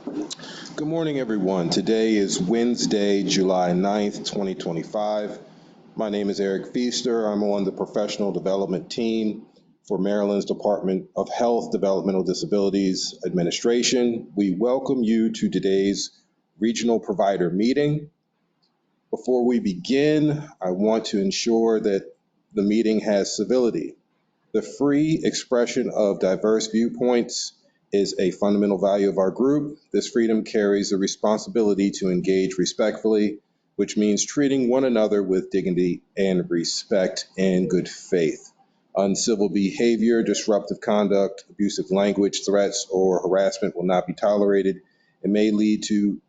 Good morning, everyone. Today is Wednesday, July 9th, 2025. My name is Eric Feaster. I'm on the professional development team for Maryland's Department of Health, Developmental Disabilities Administration. We welcome you to today's regional provider meeting. Before we begin, I want to ensure that the meeting has civility. The free expression of diverse viewpoints is a fundamental value of our group. This freedom carries the responsibility to engage respectfully, which means treating one another with dignity and respect and good faith. Uncivil behavior, disruptive conduct, abusive language, threats, or harassment will not be tolerated and may lead to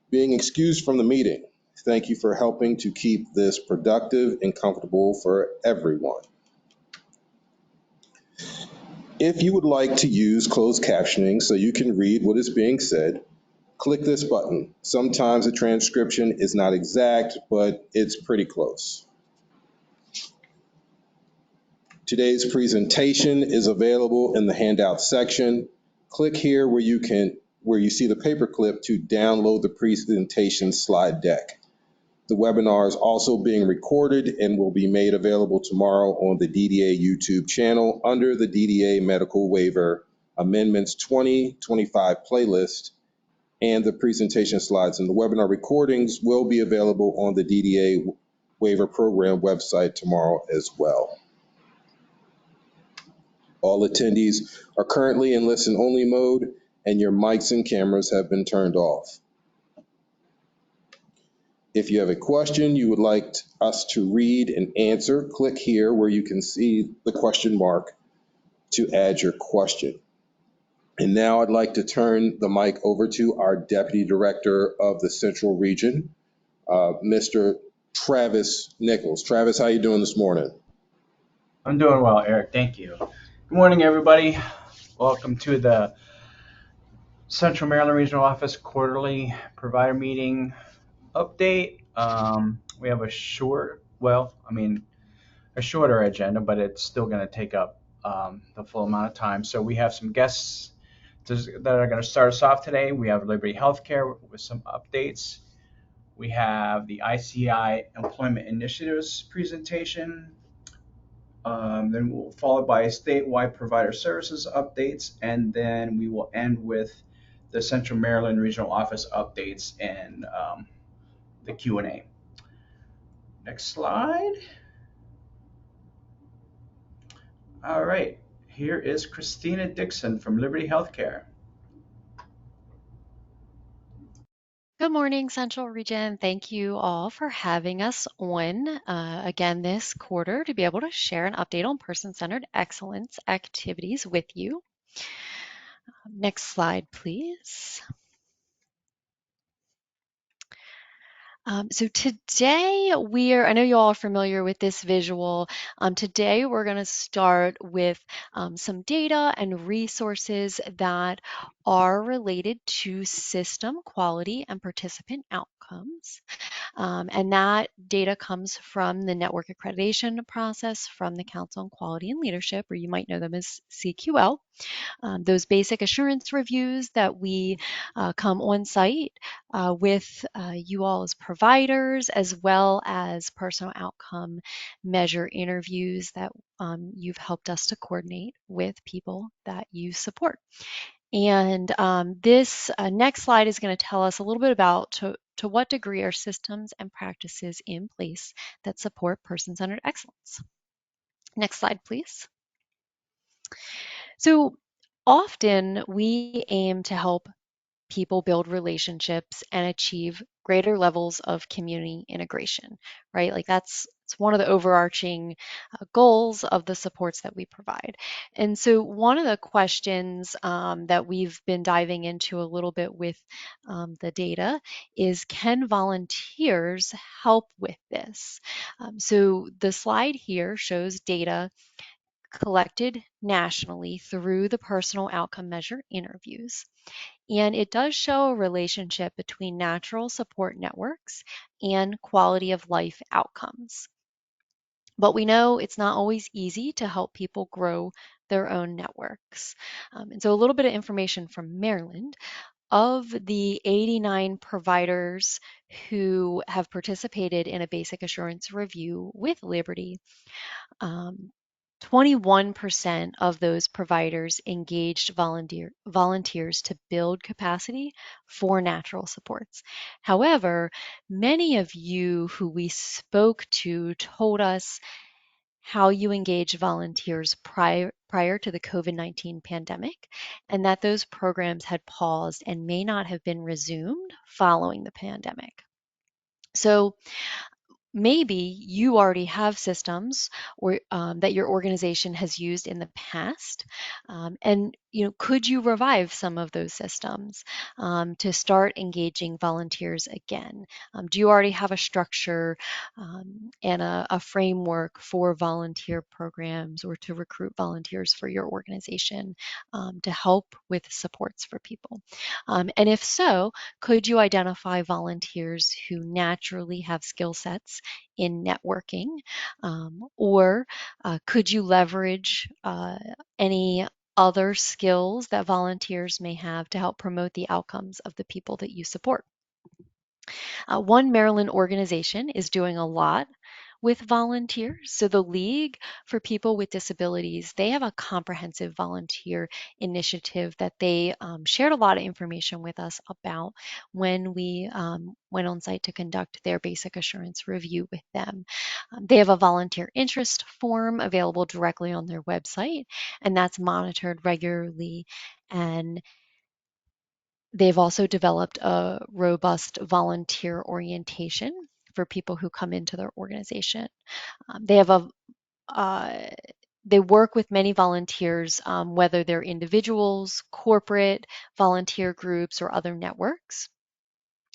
being excused from the meeting. Thank you for helping to keep this productive and comfortable for everyone. If you would like to use closed captioning so you can read what is being said, click this button. Sometimes the transcription is not exact, but it's pretty close. Today's presentation is available in the handout section. Click here where you see the paperclip to download the presentation slide deck. The webinar is also being recorded and will be made available tomorrow on the DDA YouTube channel under the DDA Medical Waiver Amendments 2025 playlist, and the presentation slides and the webinar recordings will be available on the DDA Waiver Program website tomorrow as well. All attendees are currently in listen-only mode, and your mics and cameras have been turned off. If you have a question you would like us to read and answer, click here where you can see the question mark to add your question. And now I'd like to turn the mic over to our Deputy Director of the Central Region, Mr. Travis Nichols. Travis, how you doing this morning? I'm doing well, Eric. Thank you. Good morning, everybody. Welcome to the Central Maryland Regional Office quarterly provider meeting update. We have a shorter agenda, but it's still going to take up the full amount of time. So we have some guests that are going to start us off today. We have Liberty Healthcare with some updates. We have the ICI Employment Initiatives presentation. Then we'll followed by statewide provider services updates, and then we will end with the Central Maryland Regional Office updates and the Q&A. Next slide. All right, here is Christina Dixon from Liberty Healthcare. Good morning, Central Region. Thank you all for having us on again this quarter to be able to share an update on person-centered excellence activities with you. Next slide, please. So today I know you all are familiar with this visual. Today we're going to start with some data and resources that are related to system quality and participant outcomes. And that data comes from the network accreditation process from the Council on Quality and Leadership, or you might know them as CQL. Those basic assurance reviews that we come on site with you all as providers, as well as personal outcome measure interviews that you've helped us to coordinate with people that you support. And this next slide is going to tell us a little bit about to what degree are systems and practices in place that support person-centered excellence. Next slide, please. So often we aim to help people build relationships and achieve greater levels of community integration, right? Like it's one of the overarching goals of the supports that we provide. And so one of the questions that we've been diving into a little bit with the data is, can volunteers help with this? So the slide here shows data collected nationally through the personal outcome measure interviews. And it does show a relationship between natural support networks and quality of life outcomes. But we know it's not always easy to help people grow their own networks. And so a little bit of information from Maryland. of the 89 providers who have participated in a basic assurance review with Liberty, 21% of those providers engaged volunteers to build capacity for natural supports. However, many of you who we spoke to told us how you engaged volunteers prior to the COVID-19 pandemic, and that those programs had paused and may not have been resumed following the pandemic. So maybe you already have systems or that your organization has used in the past, and could you revive some of those systems to start engaging volunteers again? Do you already have a structure and a framework for volunteer programs or to recruit volunteers for your organization to help with supports for people? And if so, could you identify volunteers who naturally have skill sets in networking? Or could you leverage any other skills that volunteers may have to help promote the outcomes of the people that you support? One Maryland organization is doing a lot with volunteers. So the League for People with Disabilities, they have a comprehensive volunteer initiative that they shared a lot of information with us about when we went on site to conduct their basic assurance review with them. They have a volunteer interest form available directly on their website, and that's monitored regularly. And they've also developed a robust volunteer orientation for people who come into their organization. They have they work with many volunteers, whether they're individuals, corporate volunteer groups, or other networks.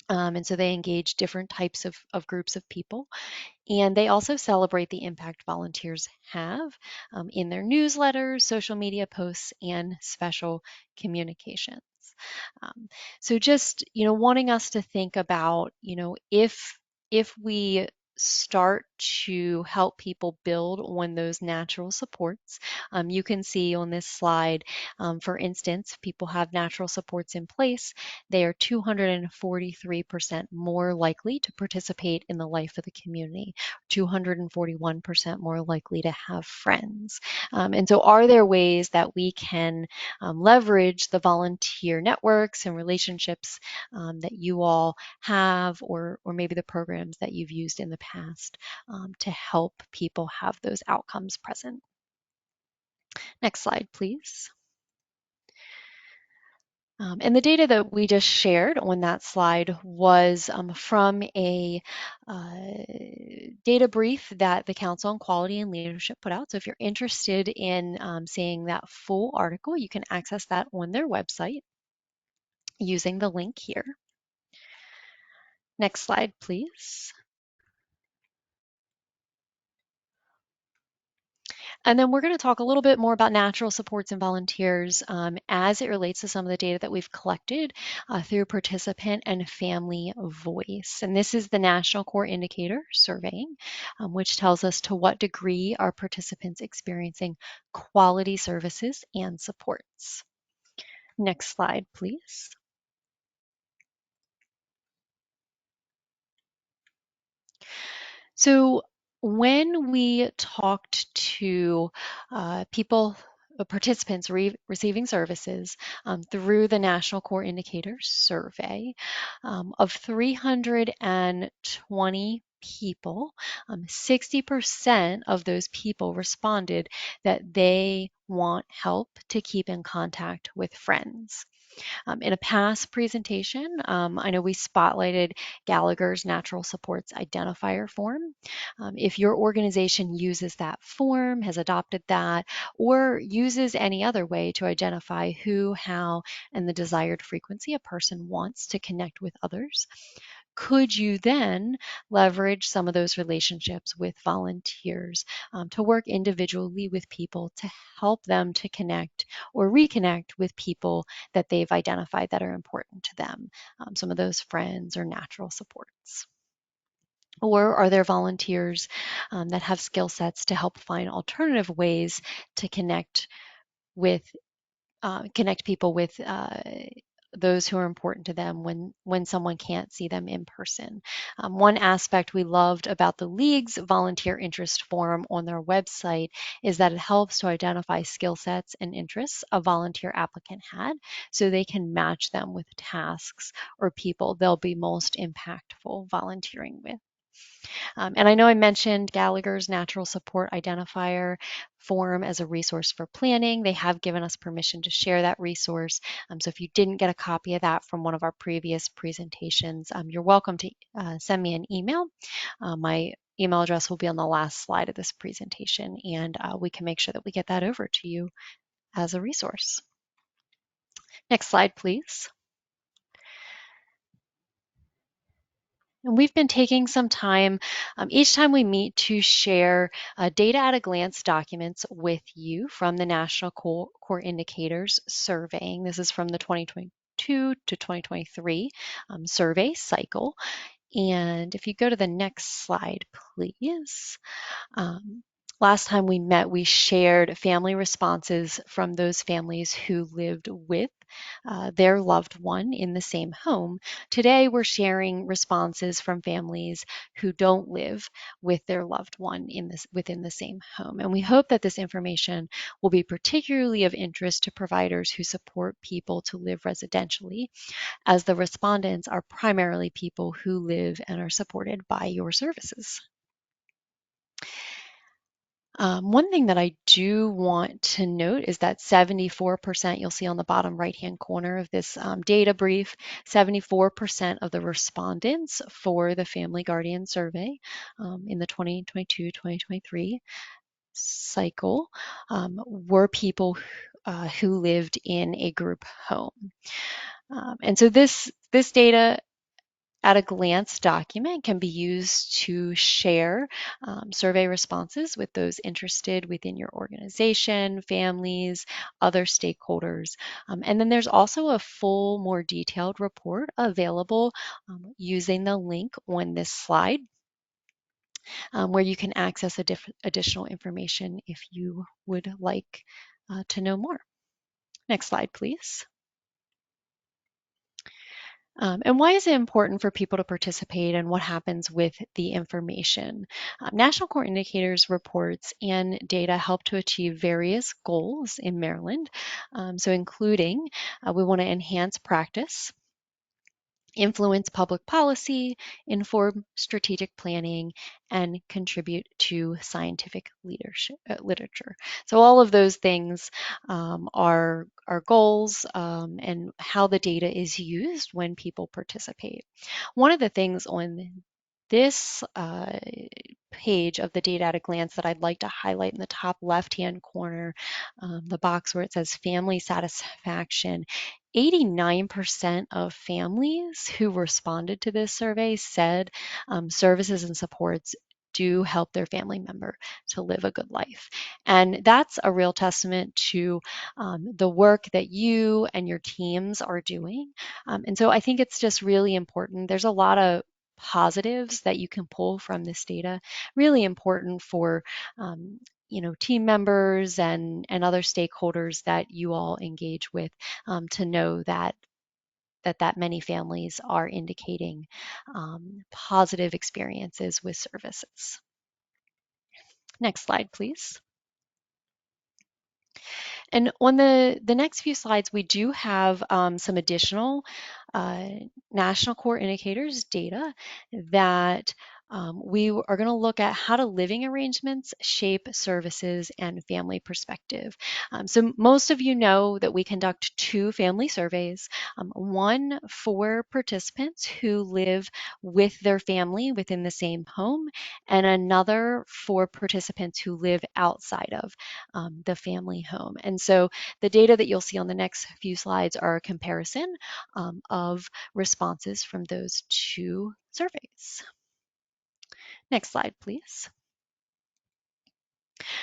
And so they engage different types of groups of people. And they also celebrate the impact volunteers have in their newsletters, social media posts, and special communications. So just wanting us to think about if we start to help people build on those natural supports. You can see on this slide, for instance, people have natural supports in place. They are 243% more likely to participate in the life of the community, 241% more likely to have friends. And so are there ways that we can leverage the volunteer networks and relationships that you all have, or maybe the programs that you've used in the past to help people have those outcomes present? Next slide, please. And the data that we just shared on that slide was from a data brief that the Council on Quality and Leadership put out. So if you're interested in seeing that full article, you can access that on their website using the link here. Next slide, please. And then we're going to talk a little bit more about natural supports and volunteers as it relates to some of the data that we've collected through participant and family voice. And this is the National Core Indicator surveying, which tells us to what degree are participants experiencing quality services and supports. Next slide, please. So when we talked to participants receiving services through the National Core Indicators survey, of 320 people, 60% of those people responded that they want help to keep in contact with friends. In a past presentation, I know we spotlighted Gallagher's Natural Supports Identifier form. If your organization uses that form, has adopted that, or uses any other way to identify who, how, and the desired frequency a person wants to connect with others, could you then leverage some of those relationships with volunteers to work individually with people to help them to connect or reconnect with people that they've identified that are important to them, some of those friends or natural supports? Or are there volunteers that have skill sets to help find alternative ways to connect with connect people with those who are important to them when someone can't see them in person. One aspect we loved about the League's volunteer interest form on their website is that it helps to identify skill sets and interests a volunteer applicant had so they can match them with tasks or people they'll be most impactful volunteering with. And I know I mentioned Gallagher's Natural Support Identifier form as a resource for planning. They have given us permission to share that resource. So if you didn't get a copy of that from one of our previous presentations, you're welcome to send me an email. My email address will be on the last slide of this presentation, and we can make sure that we get that over to you as a resource. Next slide, please. And we've been taking some time each time we meet to share data at a glance documents with you from the National Core Indicators surveying. This is from the 2022 to 2023 survey cycle. And if you go to the next slide, please. Last time we met, we shared family responses from those families who lived with their loved one in the same home. Today, we're sharing responses from families who don't live with their loved one within the same home. And we hope that this information will be particularly of interest to providers who support people to live residentially, as the respondents are primarily people who live and are supported by your services. One thing that I do want to note is that 74%, you'll see on the bottom right-hand corner of this data brief, 74% of the respondents for the Family Guardian Survey in the 2022-2023 cycle were people who lived in a group home. And so this data at a glance document can be used to share survey responses with those interested within your organization, families, other stakeholders. And then there's also a full, more detailed report available using the link on this slide, where you can access additional information if you would like to know more. Next slide, please. And why is it important for people to participate and what happens with the information? National Core Indicators reports and data help to achieve various goals in Maryland. So including, we want to enhance practice, influence public policy, inform strategic planning, and contribute to scientific literature. So all of those things are goals and how the data is used when people participate. One of the things on this page of the data at a glance that I'd like to highlight in the top left-hand corner, the box where it says family satisfaction. 89% of families who responded to this survey said services and supports do help their family member to live a good life. And that's a real testament to the work that you and your teams are doing. And so I think it's just really important. There's a lot of positives that you can pull from this data, really important for team members and other stakeholders that you all engage with to know that many families are indicating positive experiences with services. Next slide, please. And on the next few slides, we do have some additional National Core Indicators data that we are going to look at how do living arrangements shape services and family perspective. So most of you know that we conduct 2 family surveys, one for participants who live with their family within the same home, and another for participants who live outside of the family home. And so the data that you'll see on the next few slides are a comparison of responses from those 2 surveys. Next slide, please.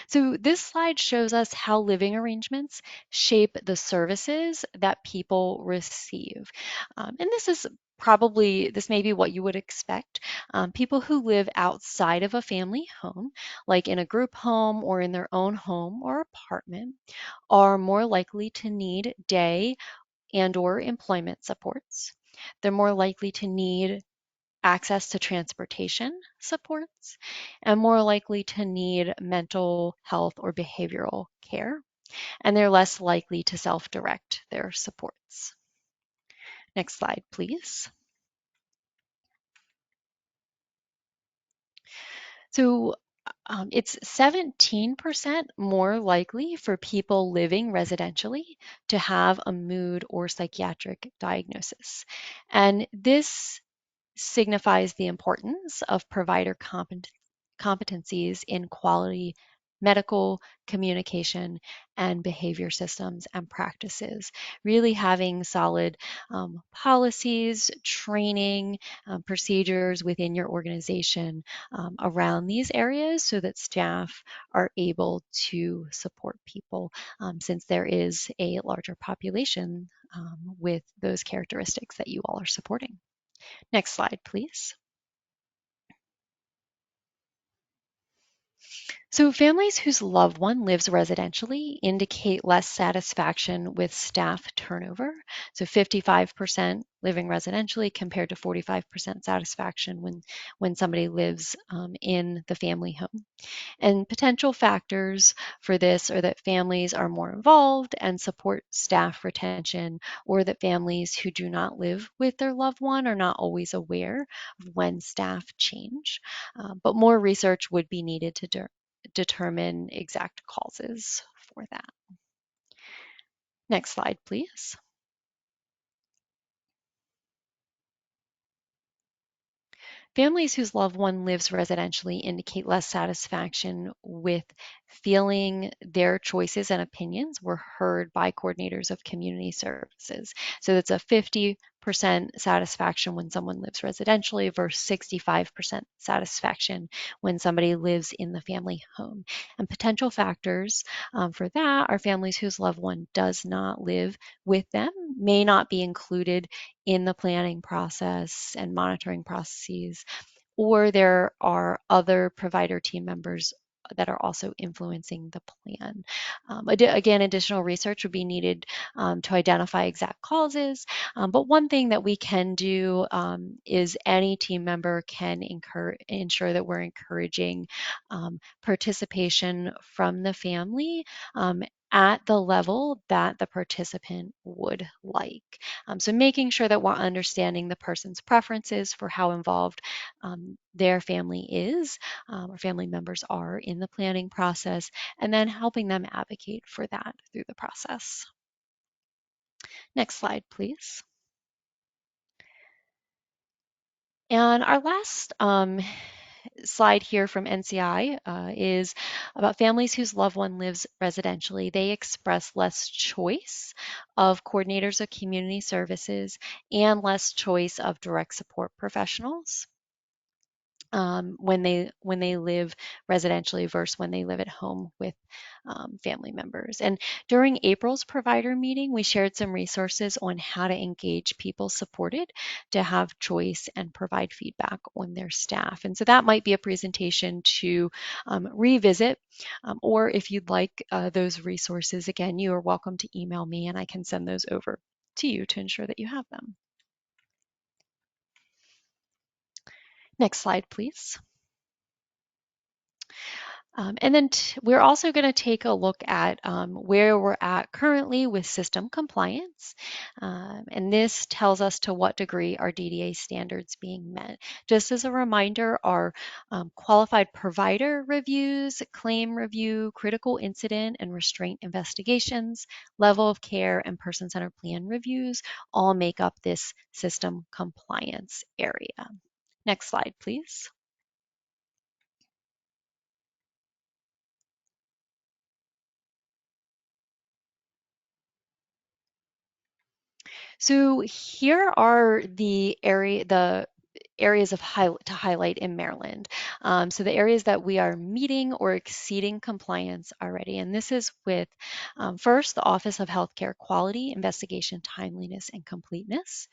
So this slide shows us how living arrangements shape the services that people receive. And this may be what you would expect. People who live outside of a family home, like in a group home or in their own home or apartment, are more likely to need day and/or employment supports. They're more likely to need access to transportation supports and more likely to need mental health or behavioral care. And they're less likely to self-direct their supports. Next slide, please. So it's 17% more likely for people living residentially to have a mood or psychiatric diagnosis. And this signifies the importance of provider competencies in quality medical communication and behavior systems and practices. Really having solid policies, training, procedures within your organization around these areas so that staff are able to support people since there is a larger population with those characteristics that you all are supporting. Next slide, please. So families whose loved one lives residentially indicate less satisfaction with staff turnover. So 55% living residentially compared to 45% satisfaction when somebody lives in the family home. And potential factors for this are that families are more involved and support staff retention, or that families who do not live with their loved one are not always aware of when staff change. But more research would be needed to determine exact causes for that. Next slide, please. Families whose loved one lives residentially indicate less satisfaction with feeling their choices and opinions were heard by coordinators of community services. So that's a 50% satisfaction when someone lives residentially versus 65% satisfaction when somebody lives in the family home. And potential factors for that are families whose loved one does not live with them, may not be included in the planning process and monitoring processes, or there are other provider team members that are also influencing the plan. Again, additional research would be needed to identify exact causes, but one thing that we can do is any team member can ensure that we're encouraging participation from the family at the level that the participant would like. So making sure that we're understanding the person's preferences for how involved their family is or family members are in the planning process, and then helping them advocate for that through the process. Next slide, please. And our last slide here from NCI is about families whose loved one lives residentially. They express less choice of coordinators of community services and less choice of direct support professionals when they live residentially versus when they live at home with family members. And during April's provider meeting, we shared some resources on how to engage people supported to have choice and provide feedback on their staff. And so that might be a presentation to revisit, or if you'd like those resources, again, you are welcome to email me and I can send those over to you to ensure that you have them. Next slide, please. And then we're also going to take a look at where we're at currently with system compliance. And this tells us to what degree are DDA standards being met. Just as a reminder, our qualified provider reviews, claim review, critical incident and restraint investigations, level of care, and person-centered plan reviews all make up this system compliance area. Next slide, please. So here are the areas to highlight in Maryland. So the areas that we are meeting or exceeding compliance already. And this is with first, the Office of Healthcare Quality, Investigation, Timeliness, and Completeness,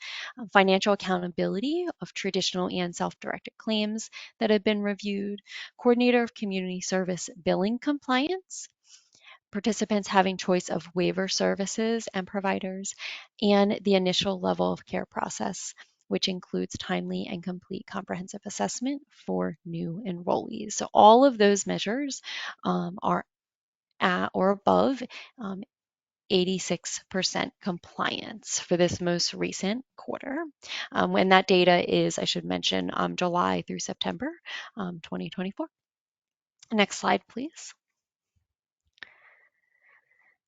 financial accountability of traditional and self-directed claims that have been reviewed, Coordinator of Community Service Billing Compliance, participants having choice of waiver services and providers, and the initial level of care process, which includes timely and complete comprehensive assessment for new enrollees. So all of those measures are at or above 86% compliance for this most recent quarter. And that data is, I should mention, July through September 2024. Next slide, please.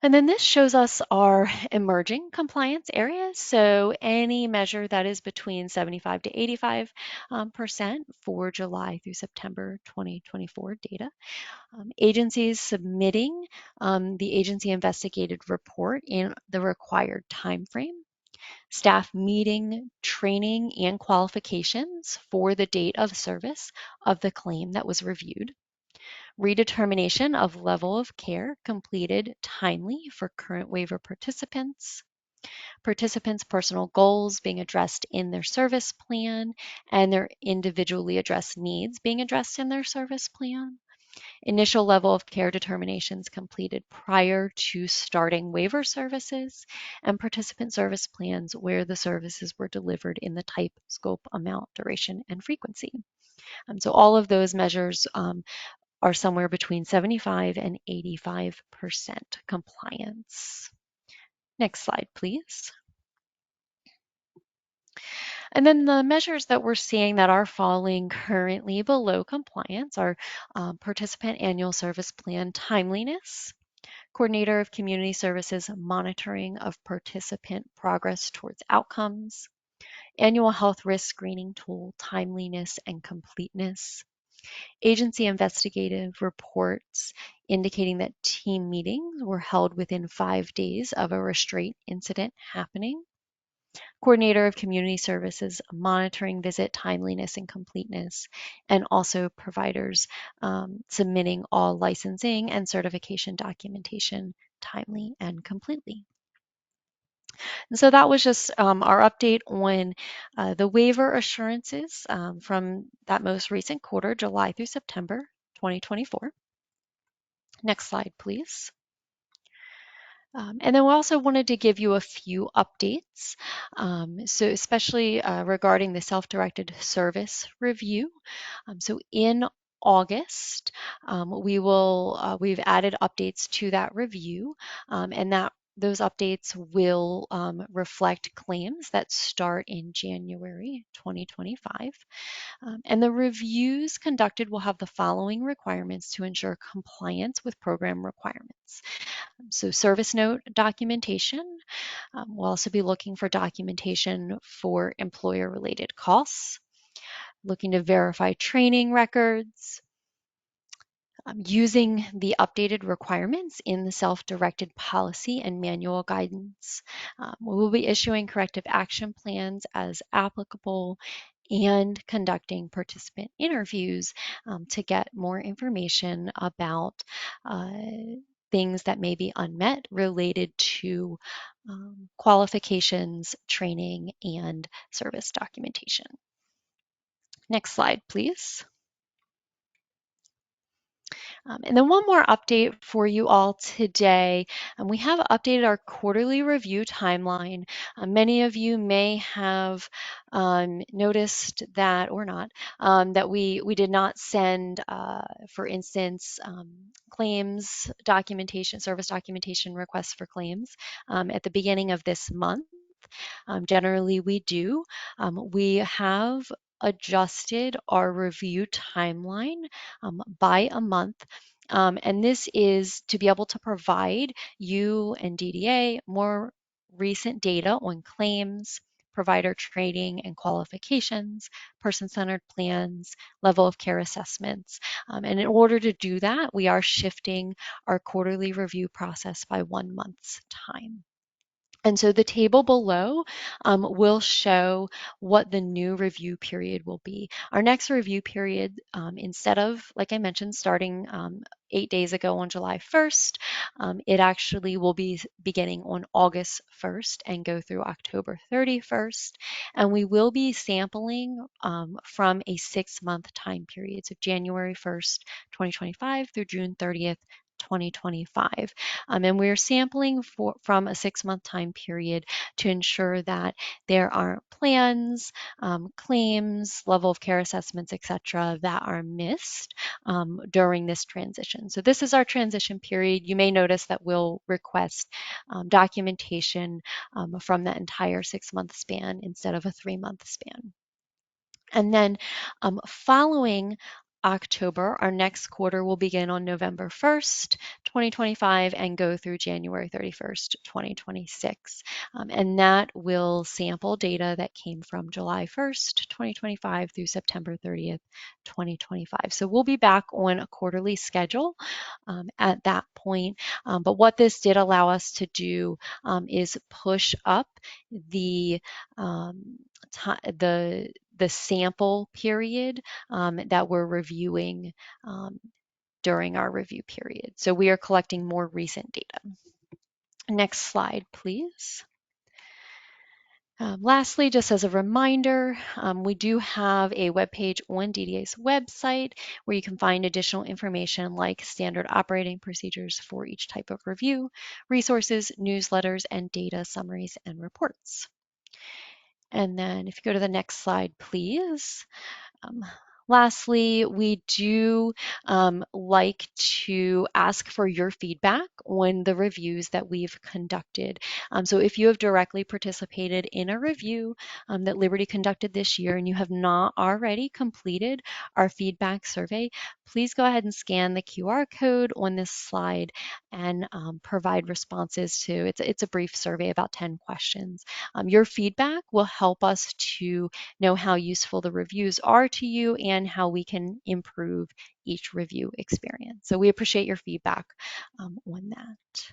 And then this shows us our emerging compliance areas. So any measure that is between 75 to 85% for July through September 2024 data. Agencies submitting the agency investigated report in the required time frame. Staff meeting, training, and qualifications for the date of service of the claim that was reviewed. Redetermination of level of care completed timely for current waiver participants. Participants' personal goals being addressed in their service plan and their individually addressed needs being addressed in their service plan. Initial level of care determinations completed prior to starting waiver services, and participant service plans where the services were delivered in the type, scope, amount, duration, and frequency. So all of those measures are somewhere between 75 and 85% compliance. Next slide, please. And then the measures that we're seeing that are falling currently below compliance are participant annual service plan timeliness, coordinator of community services monitoring of participant progress towards outcomes, annual health risk screening tool timeliness and completeness, agency investigative reports indicating that team meetings were held within 5 days of a restraint incident happening, coordinator of community services monitoring visit timeliness and completeness, and also providers submitting all licensing and certification documentation timely and completely. And so that was just our update on the waiver assurances from that most recent quarter, July through September 2024. Next slide, please. And then we also wanted to give you a few updates. So especially regarding the self-directed service review. So in August, we've added updates to that review, and those updates will reflect claims that start in January 2025. And the reviews conducted will have the following requirements to ensure compliance with program requirements. So service note documentation. We'll also be looking for documentation for employer-related costs, looking to verify training records, using the updated requirements in the self-directed policy and manual guidance. We will be issuing corrective action plans as applicable and conducting participant interviews to get more information about things that may be unmet related to qualifications, training, and service documentation. Next slide, please. And then one more update for you all today. We have updated our quarterly review timeline. Many of you may have noticed that, or not, that we did not send, for instance, claims documentation, service documentation requests for claims at the beginning of this month. Generally, we do. We have adjusted our review timeline by a month. And this is to be able to provide you and DDA more recent data on claims, provider training and qualifications, person-centered plans, level of care assessments. And in order to do that, we are shifting our quarterly review process by 1 month's time. And so the table below will show what the new review period will be. Our next review period, instead of, like I mentioned, starting 8 days ago on July 1st, it actually will be beginning on August 1st and go through October 31st. And we will be sampling from a 6-month time period, so January 1st, 2025 through June 30th, 2025. And we're sampling from a 6-month time period to ensure that there aren't plans, claims, level of care assessments, etc., that are missed during this transition. So this is our transition period. You may notice that we'll request documentation from that entire 6-month span instead of a 3-month span. And then following October, our next quarter will begin on November 1st, 2025, and go through January 31st, 2026. And that will sample data that came from July 1st, 2025 through September 30th, 2025. So we'll be back on a quarterly schedule at that point. But what this did allow us to do is push up the the sample period that we're reviewing during our review period. So we are collecting more recent data. Next slide, please. Lastly, just as a reminder, we do have a webpage on DDA's website where you can find additional information like standard operating procedures for each type of review, resources, newsletters, and data summaries and reports. And then if you go to the next slide, please. Lastly, we do like to ask for your feedback on the reviews that we've conducted. So if you have directly participated in a review that Liberty conducted this year and you have not already completed our feedback survey, please go ahead and scan the QR code on this slide and provide responses to, it's a brief survey, about 10 questions. Your feedback will help us to know how useful the reviews are to you and how we can improve each review experience. So we appreciate your feedback on that.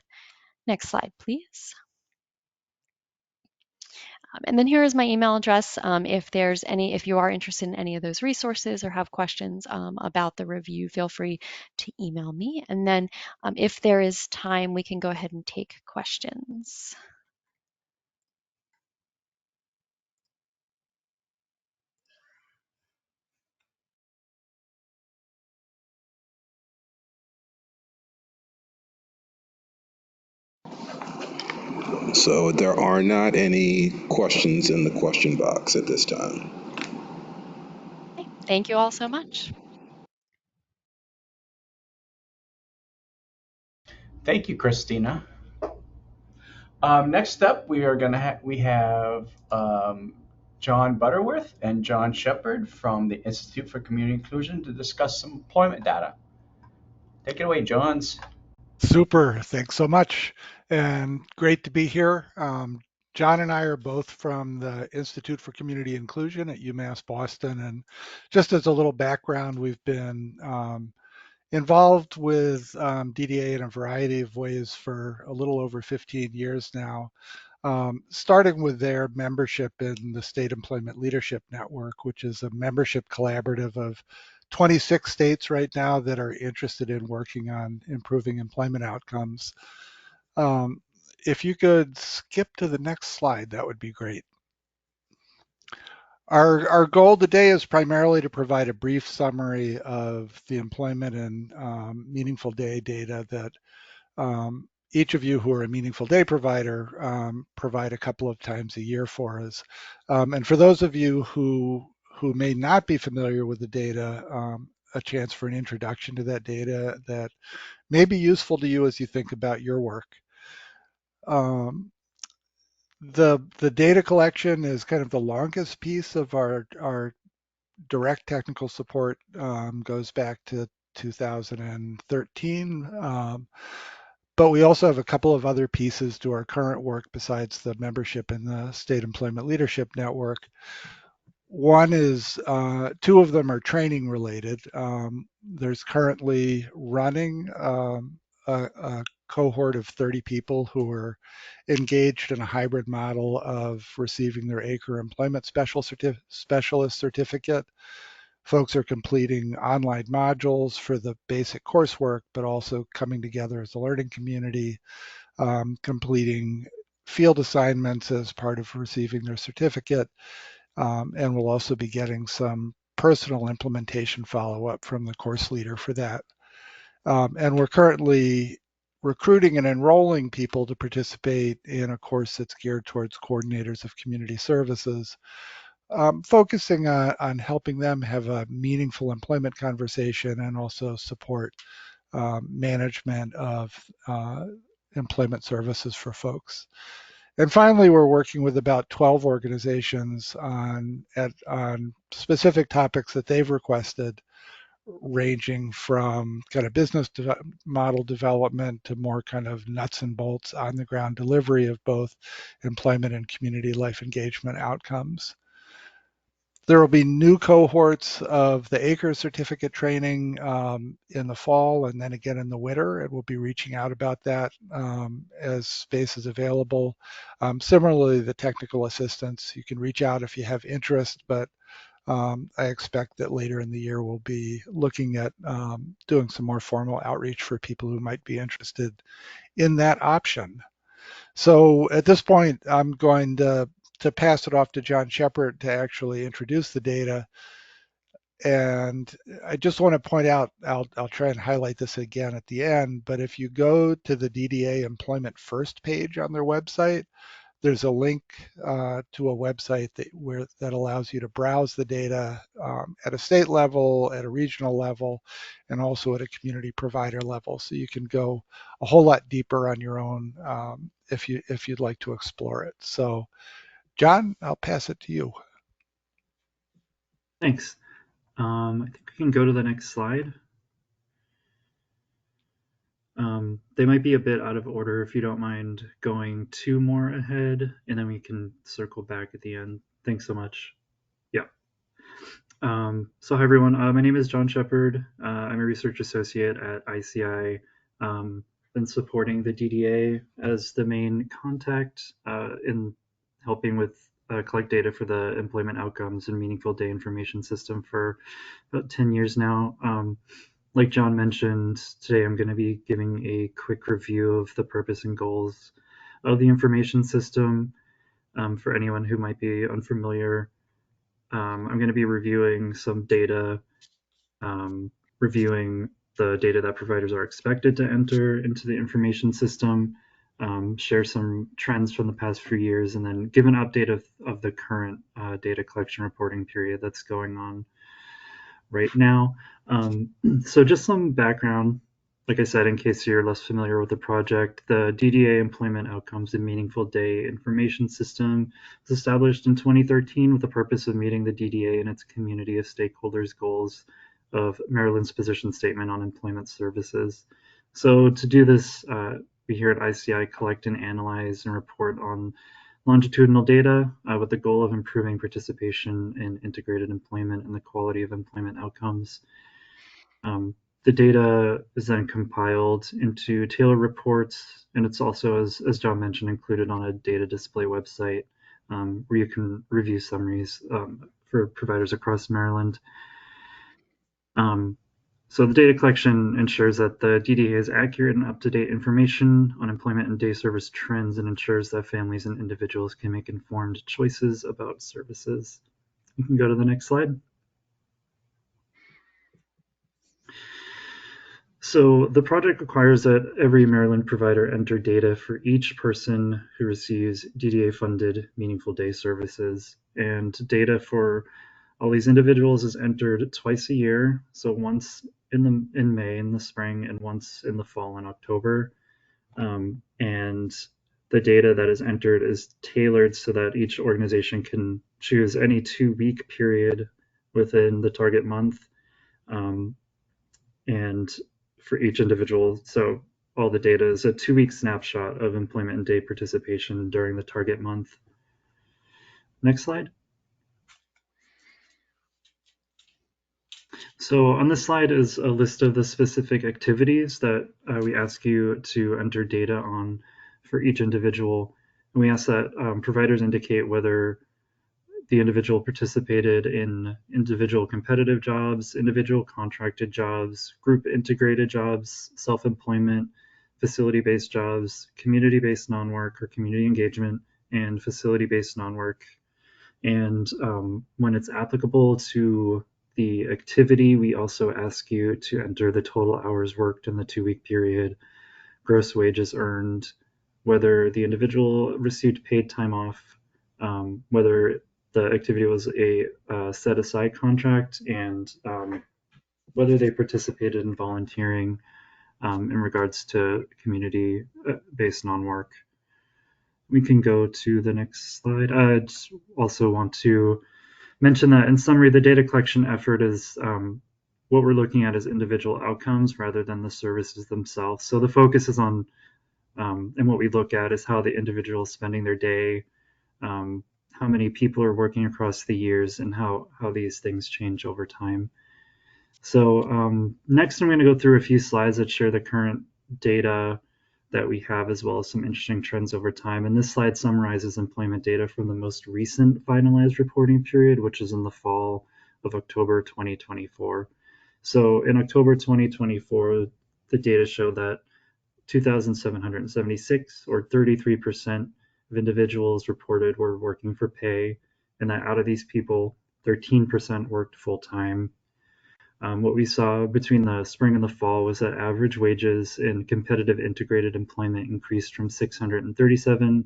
Next slide, please. And then here is my email address. If you are interested in any of those resources or have questions about the review, feel free to email me. And then if there is time, we can go ahead and take questions. So there are not any questions in the question box at this time. Okay. Thank you all so much. Thank you, Christina. Next up, we have John Butterworth and John Shepard from the Institute for Community Inclusion to discuss some employment data. Take it away, Johns. Super, thanks so much, and great to be here. John and I are both from the Institute for Community Inclusion at UMass Boston, and just as a little background, we've been involved with DDA in a variety of ways for a little over 15 years now, starting with their membership in the State Employment Leadership Network, which is a membership collaborative of 26 states right now that are interested in working on improving employment outcomes. If you could skip to the next slide, that would be great. Our goal today is primarily to provide a brief summary of the employment and meaningful day data that each of you who are a meaningful day provider provide a couple of times a year for us. And for those of you who may not be familiar with the data, a chance for an introduction to that data that may be useful to you as you think about your work. The data collection is kind of the longest piece of our direct technical support, goes back to 2013. But we also have a couple of other pieces to our current work besides the membership in the State Employment Leadership Network. One is, two of them are training related. There's currently running a cohort of 30 people who are engaged in a hybrid model of receiving their ACRE Employment Specialist Certificate. Folks are completing online modules for the basic coursework, but also coming together as a learning community, completing field assignments as part of receiving their certificate, and we'll also be getting some personal implementation follow-up from the course leader for that. And we're currently recruiting and enrolling people to participate in a course that's geared towards coordinators of community services, focusing on helping them have a meaningful employment conversation and also support management of employment services for folks. And finally, we're working with about 12 organizations on specific topics that they've requested, ranging from kind of business model development to more kind of nuts and bolts on the ground delivery of both employment and community life engagement outcomes. There will be new cohorts of the ACRE certificate training in the fall and then again in the winter, and we'll be reaching out about that as space is available. Similarly, the technical assistance, you can reach out if you have interest, but I expect that later in the year we'll be looking at doing some more formal outreach for people who might be interested in that option. So at this point, I'm going to pass it off to John Shepard to actually introduce the data. And I just want to point out, I'll try and highlight this again at the end, but if you go to the DDA Employment First page on their website, there's a link to a website that allows you to browse the data at a state level, at a regional level, and also at a community provider level. So you can go a whole lot deeper on your own if you'd like to explore it. So, John, I'll pass it to you. Thanks. I think we can go to the next slide. They might be a bit out of order. If you don't mind going 2 more ahead, and then we can circle back at the end. Thanks so much. Yeah. So hi everyone, my name is John Shepard. I'm a research associate at ICI. Been supporting the DDA as the main contact in helping with collect data for the employment outcomes and meaningful day information system for about 10 years now. Like John mentioned, today I'm going to be giving a quick review of the purpose and goals of the information system. For anyone who might be unfamiliar, I'm going to be reviewing some data, reviewing the data that providers are expected to enter into the information system, share some trends from the past few years, and then give an update of the current data collection reporting period that's going on right now. So just some background, like I said, in case you're less familiar with the project, the DDA Employment Outcomes and Meaningful Day Information System was established in 2013 with the purpose of meeting the DDA and its community of stakeholders' goals of Maryland's position statement on employment services. So to do this, we here at ICI collect and analyze and report on longitudinal data with the goal of improving participation in integrated employment and the quality of employment outcomes. The data is then compiled into tailored reports, and it's also, as John mentioned, included on a data display website where you can review summaries for providers across Maryland. So the data collection ensures that the DDA is accurate and up-to-date information on employment and day service trends, and ensures that families and individuals can make informed choices about services. You can go to the next slide. So the project requires that every Maryland provider enter data for each person who receives DDA-funded Meaningful Day services, and data for all these individuals is entered twice a year, so once in May in the spring and once in the fall in October. And the data that is entered is tailored so that each organization can choose any 2-week period within the target month. And for each individual, so all the data is a 2-week snapshot of employment and day participation during the target month. Next slide. So on this slide is a list of the specific activities that we ask you to enter data on for each individual. And we ask that providers indicate whether the individual participated in individual competitive jobs, individual contracted jobs, group integrated jobs, self-employment, facility-based jobs, community-based non-work or community engagement, and facility-based non-work. And when it's applicable, to the activity, we also ask you to enter the total hours worked in the 2-week period, gross wages earned, whether the individual received paid time off, whether the activity was a set-aside contract, and whether they participated in volunteering in regards to community-based non-work. We can go to the next slide. I just also want to mention that in summary, the data collection effort is what we're looking at is individual outcomes rather than the services themselves. So the focus is on, and what we look at is how the individual is spending their day, how many people are working across the years, and how these things change over time. So next I'm going to go through a few slides that share the current data that we have, as well as some interesting trends over time. And this slide summarizes employment data from the most recent finalized reporting period, which is in the fall of October 2024. So in October 2024, the data showed that 2,776, or 33% of individuals reported were working for pay, and that out of these people, 13% worked full-time. What we saw between the spring and the fall was that average wages in competitive integrated employment increased from $637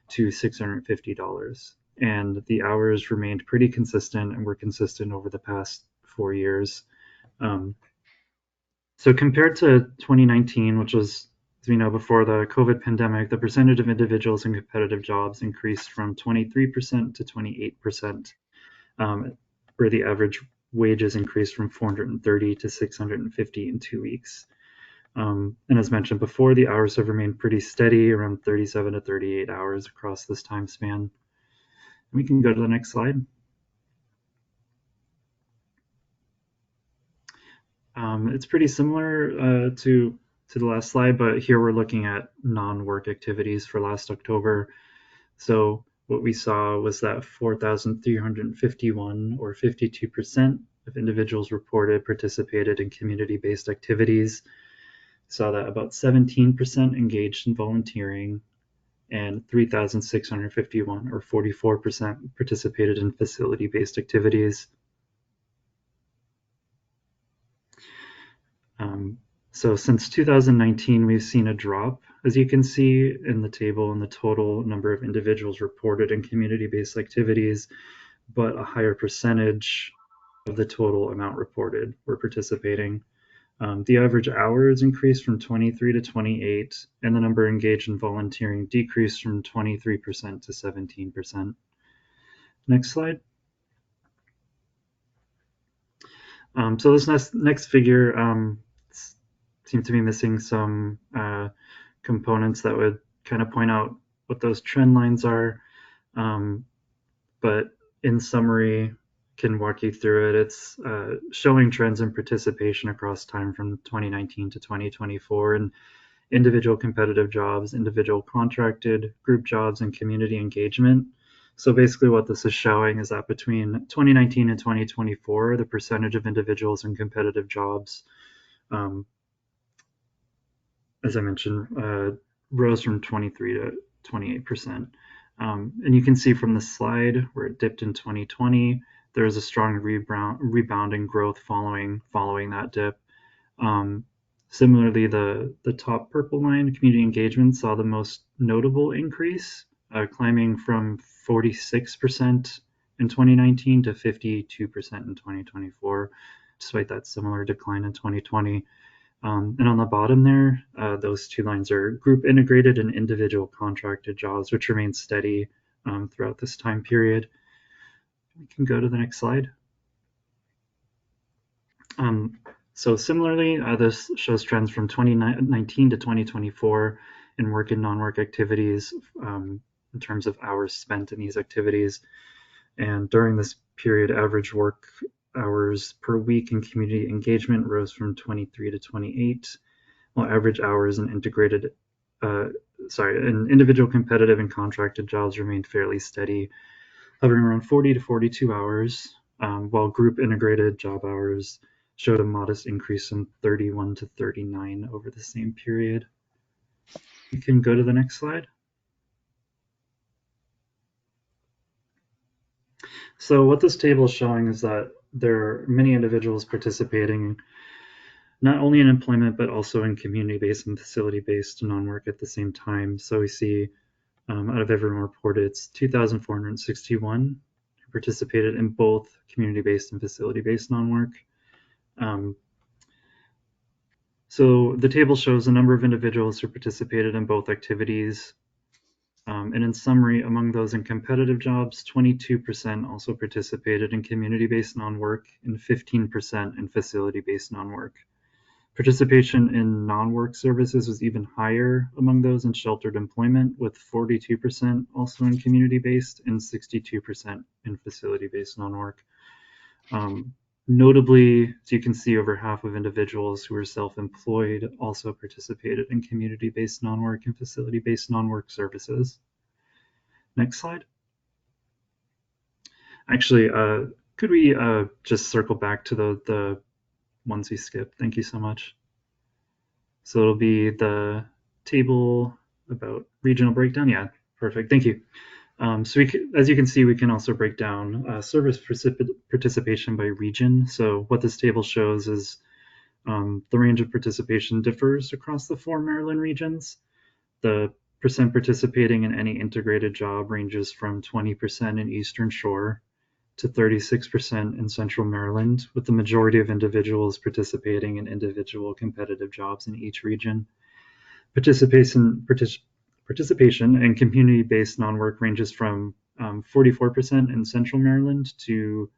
to $650, and the hours remained pretty consistent and were consistent over the past 4 years. So compared to 2019, which was, as we know, before the COVID pandemic, the percentage of individuals in competitive jobs increased from 23% to 28%, where the average wages increased from 430 to 650 in 2 weeks. And as mentioned before, the hours have remained pretty steady, around 37 to 38 hours across this time span. We can go to the next slide. It's pretty similar to the last slide, but here we're looking at non-work activities for last October. So what we saw was that 4,351, or 52% of individuals reported participated in community-based activities. Saw that about 17% engaged in volunteering, and 3,651, or 44%, participated in facility-based activities. So since 2019, we've seen a drop, as you can see in the table, in the total number of individuals reported in community-based activities, but a higher percentage of the total amount reported were participating. The average hours increased from 23 to 28, and the number engaged in volunteering decreased from 23% to 17%. Next slide. So this next figure seems to be missing some components that would kind of point out what those trend lines are. But in summary, can walk you through it. It's showing trends in participation across time from 2019 to 2024 in individual competitive jobs, individual contracted, group jobs, and community engagement. So basically what this is showing is that between 2019 and 2024, the percentage of individuals in competitive jobs, as I mentioned, rose from 23 to 28%. And you can see from the slide where it dipped in 2020, there was a strong rebounding growth following that dip. Similarly, the top purple line, community engagement, saw the most notable increase, climbing from 46% in 2019 to 52% in 2024, despite that similar decline in 2020. And on the bottom there, those two lines are group integrated and individual contracted jobs, which remain steady throughout this time period. We can go to the next slide. So similarly, this shows trends from 2019 to 2024 in work and non-work activities in terms of hours spent in these activities. And during this period, average work hours per week in community engagement rose from 23 to 28, while average hours in individual competitive and contracted jobs remained fairly steady, hovering around 40 to 42 hours, while group integrated job hours showed a modest increase from 31 to 39 over the same period. You can go to the next slide. So what this table is showing is that there are many individuals participating not only in employment, but also in community-based and facility-based non-work at the same time. So we see out of everyone reported, it's 2,461 who participated in both community-based and facility-based non-work. So the table shows the number of individuals who participated in both activities. And in summary, among those in competitive jobs, 22% also participated in community-based non-work and 15% in facility-based non-work. Participation in non-work services was even higher among those in sheltered employment, with 42% also in community-based and 62% in facility-based non-work. Notably, as you can see, over half of individuals who were self-employed also participated in community-based non-work and facility-based non-work services. Next slide. Actually, could we just circle back to the ones we skipped? Thank you so much. So it'll be the table about regional breakdown. Yeah, perfect. Thank you. So as you can see, we can also break down service participation by region. So what this table shows is the range of participation differs across the 4 Maryland regions. The percent participating in any integrated job ranges from 20% in Eastern Shore to 36% in Central Maryland, with the majority of individuals participating in individual competitive jobs in each region. Participation in community-based non-work ranges from 44% in Central Maryland to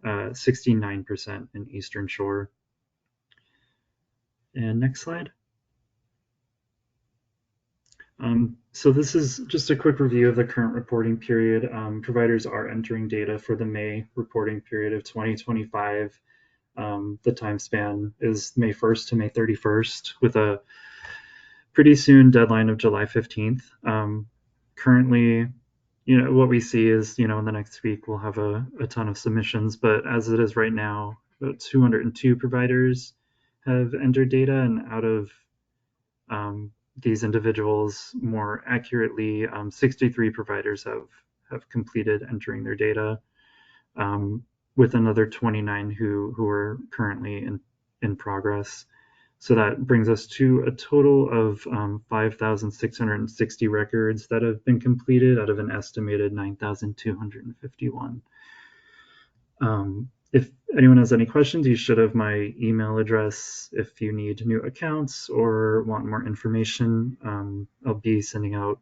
69% in Eastern Shore. And next slide. So this is just a quick review of the current reporting period. Providers are entering data for the May reporting period of 2025. The time span is May 1st to May 31st, with a pretty soon deadline of July 15th. Currently, what we see is, in the next week, we'll have a ton of submissions, but as it is right now, about 202 providers have entered data, and out of these individuals, more accurately, 63 providers have completed entering their data, with another 29 who are currently in progress. So that brings us to a total of 5,660 records that have been completed out of an estimated 9,251. If anyone has any questions, you should have my email address if you need new accounts or want more information. I'll be sending out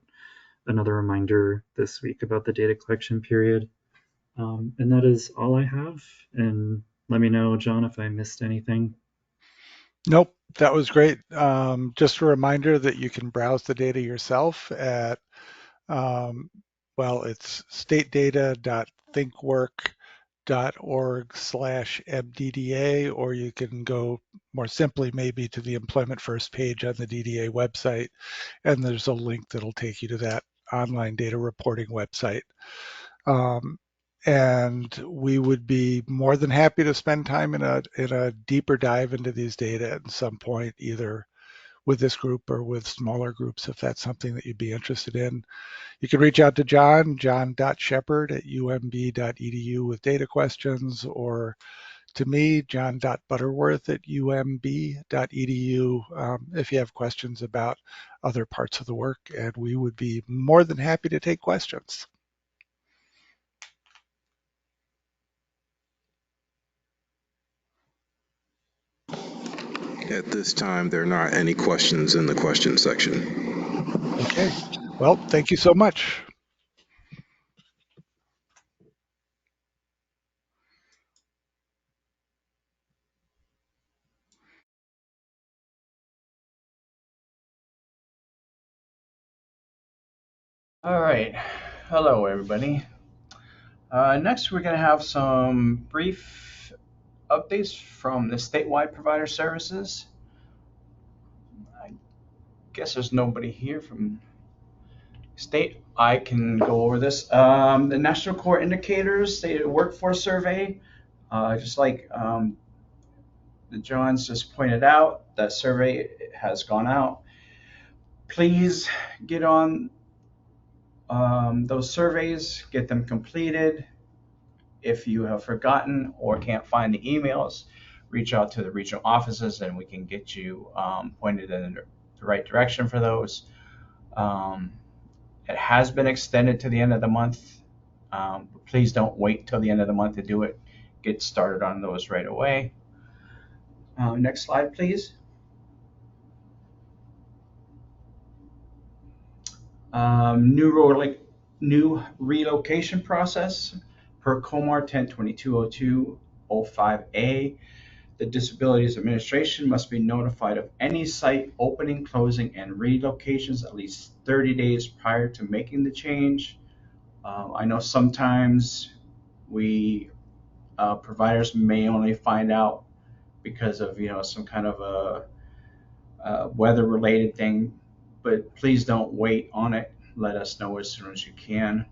another reminder this week about the data collection period. And that is all I have. And let me know, John, if I missed anything. Nope, that was great. Just a reminder that you can browse the data yourself at, it's statedata.thinkwork.org/MDDA, or you can go more simply maybe to the Employment First page on the DDA website, and there's a link that'll take you to that online data reporting website. And we would be more than happy to spend time in a deeper dive into these data at some point, either with this group or with smaller groups, if that's something that you'd be interested in. You can reach out to john.shepherd@umb.edu with data questions, or to me, john.butterworth@umb.edu, if you have questions about other parts of the work, and we would be more than happy to take questions. At this time, there are not any questions in the question section. Okay, well, thank you so much. All right. Hello, everybody. Next, we're going to have some brief updates from the statewide provider services. I guess there's nobody here from state. I can go over this. The National Core Indicators State Workforce Survey, just like the Johns just pointed out, that survey has gone out. Please get on those surveys, get them completed, If you have forgotten or can't find the emails, reach out to the regional offices and we can get you pointed in the right direction for those. It has been extended to the end of the month. Please don't wait till the end of the month to do it. Get started on those right away. Next slide, please. New relocation process per COMAR 10220205A. The Disabilities Administration must be notified of any site opening, closing, and relocations at least 30 days prior to making the change. I know sometimes providers may only find out because of some kind of a weather-related thing, but please don't wait on it. Let us know as soon as you can.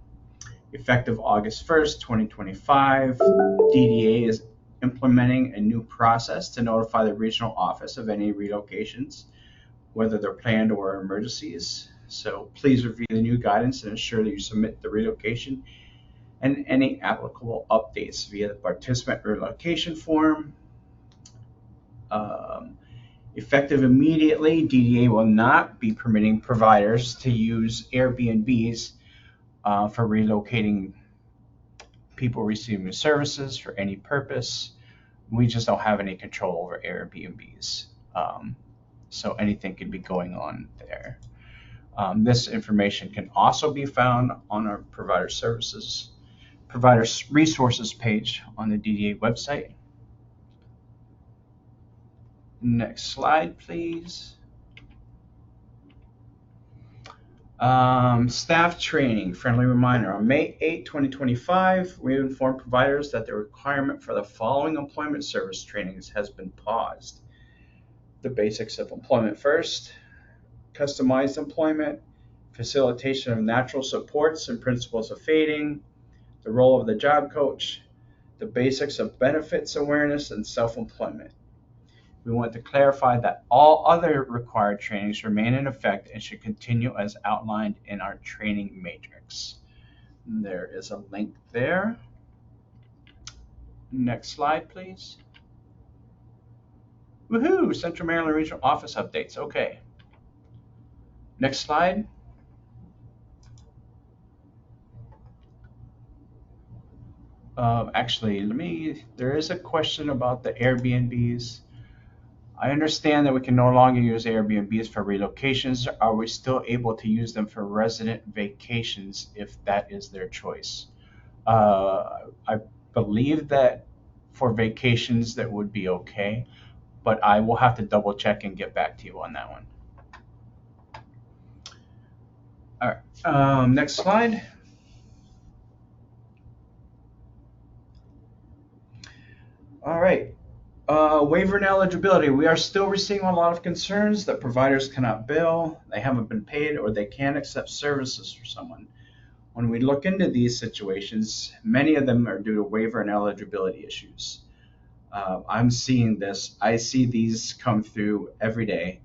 Effective August 1st, 2025, DDA is implementing a new process to notify the regional office of any relocations, whether they're planned or emergencies. So please review the new guidance and ensure that you submit the relocation and any applicable updates via the participant relocation form. Effective immediately, DDA will not be permitting providers to use Airbnbs for relocating people receiving services for any purpose. We just don't have any control over Airbnbs. So anything could be going on there. This information can also be found on our provider resources page on the DDA website. Next slide, please. Staff training, friendly reminder. On May 8, 2025, we informed providers that the requirement for the following employment service trainings has been paused. The basics of employment first, customized employment, facilitation of natural supports and principles of fading, the role of the job coach, the basics of benefits awareness, and self-employment. We want to clarify that all other required trainings remain in effect and should continue as outlined in our training matrix. There is a link there. Next slide, please. Woohoo! Central Maryland Regional Office updates. Okay. Next slide. Actually, there is a question about the Airbnbs. I understand that we can no longer use Airbnbs for relocations. Are we still able to use them for resident vacations if that is their choice? I believe that for vacations that would be okay, but I will have to double check and get back to you on that one. All right, next slide. All right. Waiver and eligibility. We are still receiving a lot of concerns that providers cannot bill, they haven't been paid, or they can't accept services for someone. When we look into these situations, many of them are due to waiver and eligibility issues. I'm seeing this. I see these come through every day.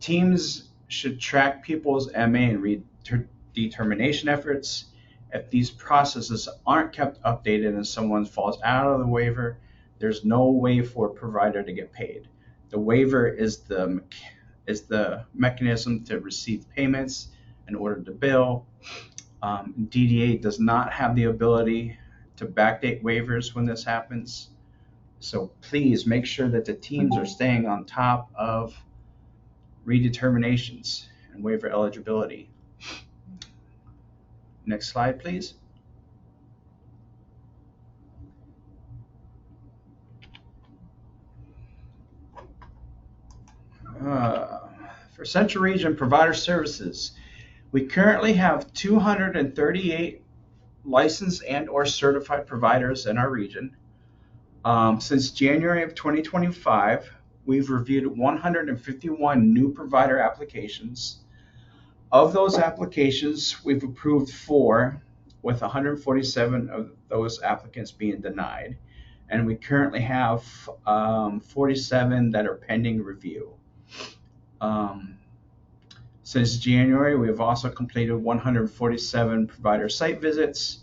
Teams should track people's MA and redetermination efforts. If these processes aren't kept updated and someone falls out of the waiver, there's no way for a provider to get paid. The waiver is the mechanism to receive payments in order to bill. DDA does not have the ability to backdate waivers when this happens. So please make sure that the teams are staying on top of redeterminations and waiver eligibility. Next slide, please. For Central Region Provider Services, we currently have 238 licensed and or certified providers in our region. Since January of 2025, we've reviewed 151 new provider applications. Of those applications, we've approved 4, with 147 of those applicants being denied. And we currently have 47 that are pending review. Since January, we have also completed 147 provider site visits,